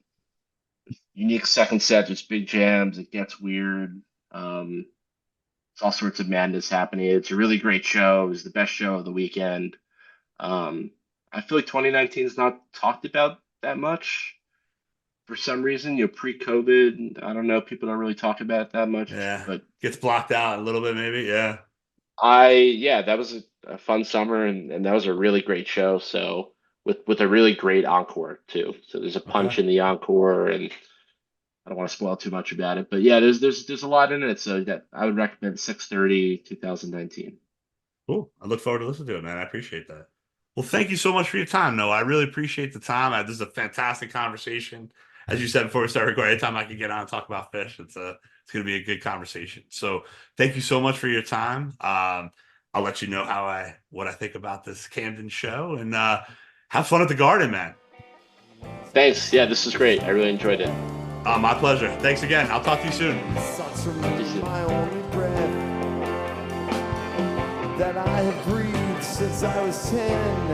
unique second set, there's big jams, it gets weird. It's all sorts of madness happening. It's a really great show. It was the best show of the weekend. Um, I feel like 2019 is not talked about that much for some reason. Pre-COVID, I don't know, people don't really talk about it that much. Yeah. But Gets blocked out a little bit, maybe. Yeah. yeah, that was a fun summer, and that was a really great show. So with a really great encore too. So there's a Okay. punch in the encore, and I don't want to spoil too much about it. But yeah, there's a lot in it. So that I would recommend 6:30 2019. Cool. I look forward to listening to it, man. I appreciate that. Well, thank you so much for your time, Noah. I really appreciate the time. This is a fantastic conversation. As you said before we started recording, anytime I can get on and talk about Phish, it's going to be a good conversation. So thank you so much for your time. I'll let you know what I think about this Camden show, and have fun at the Garden, man. Thanks. Yeah, this was great. I really enjoyed it. My pleasure. Thanks again. I'll talk to you soon. My only breath that I have breathed since I was 10.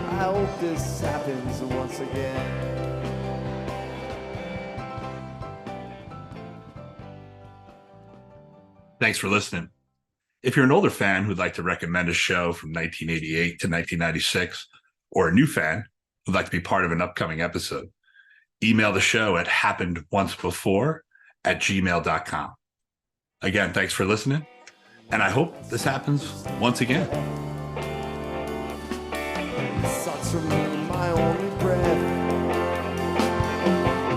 I hope this happens once again. Thanks for listening. If you're an older fan who'd like to recommend a show from 1988 to 1996, or a new fan who'd like to be part of an upcoming episode, email the show at happenedoncebefore@gmail.com. Again, thanks for listening, and I hope this happens once again. Such for me, my only breath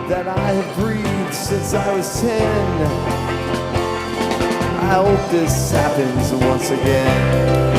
that I have breathed since I was 10. I hope this happens once again.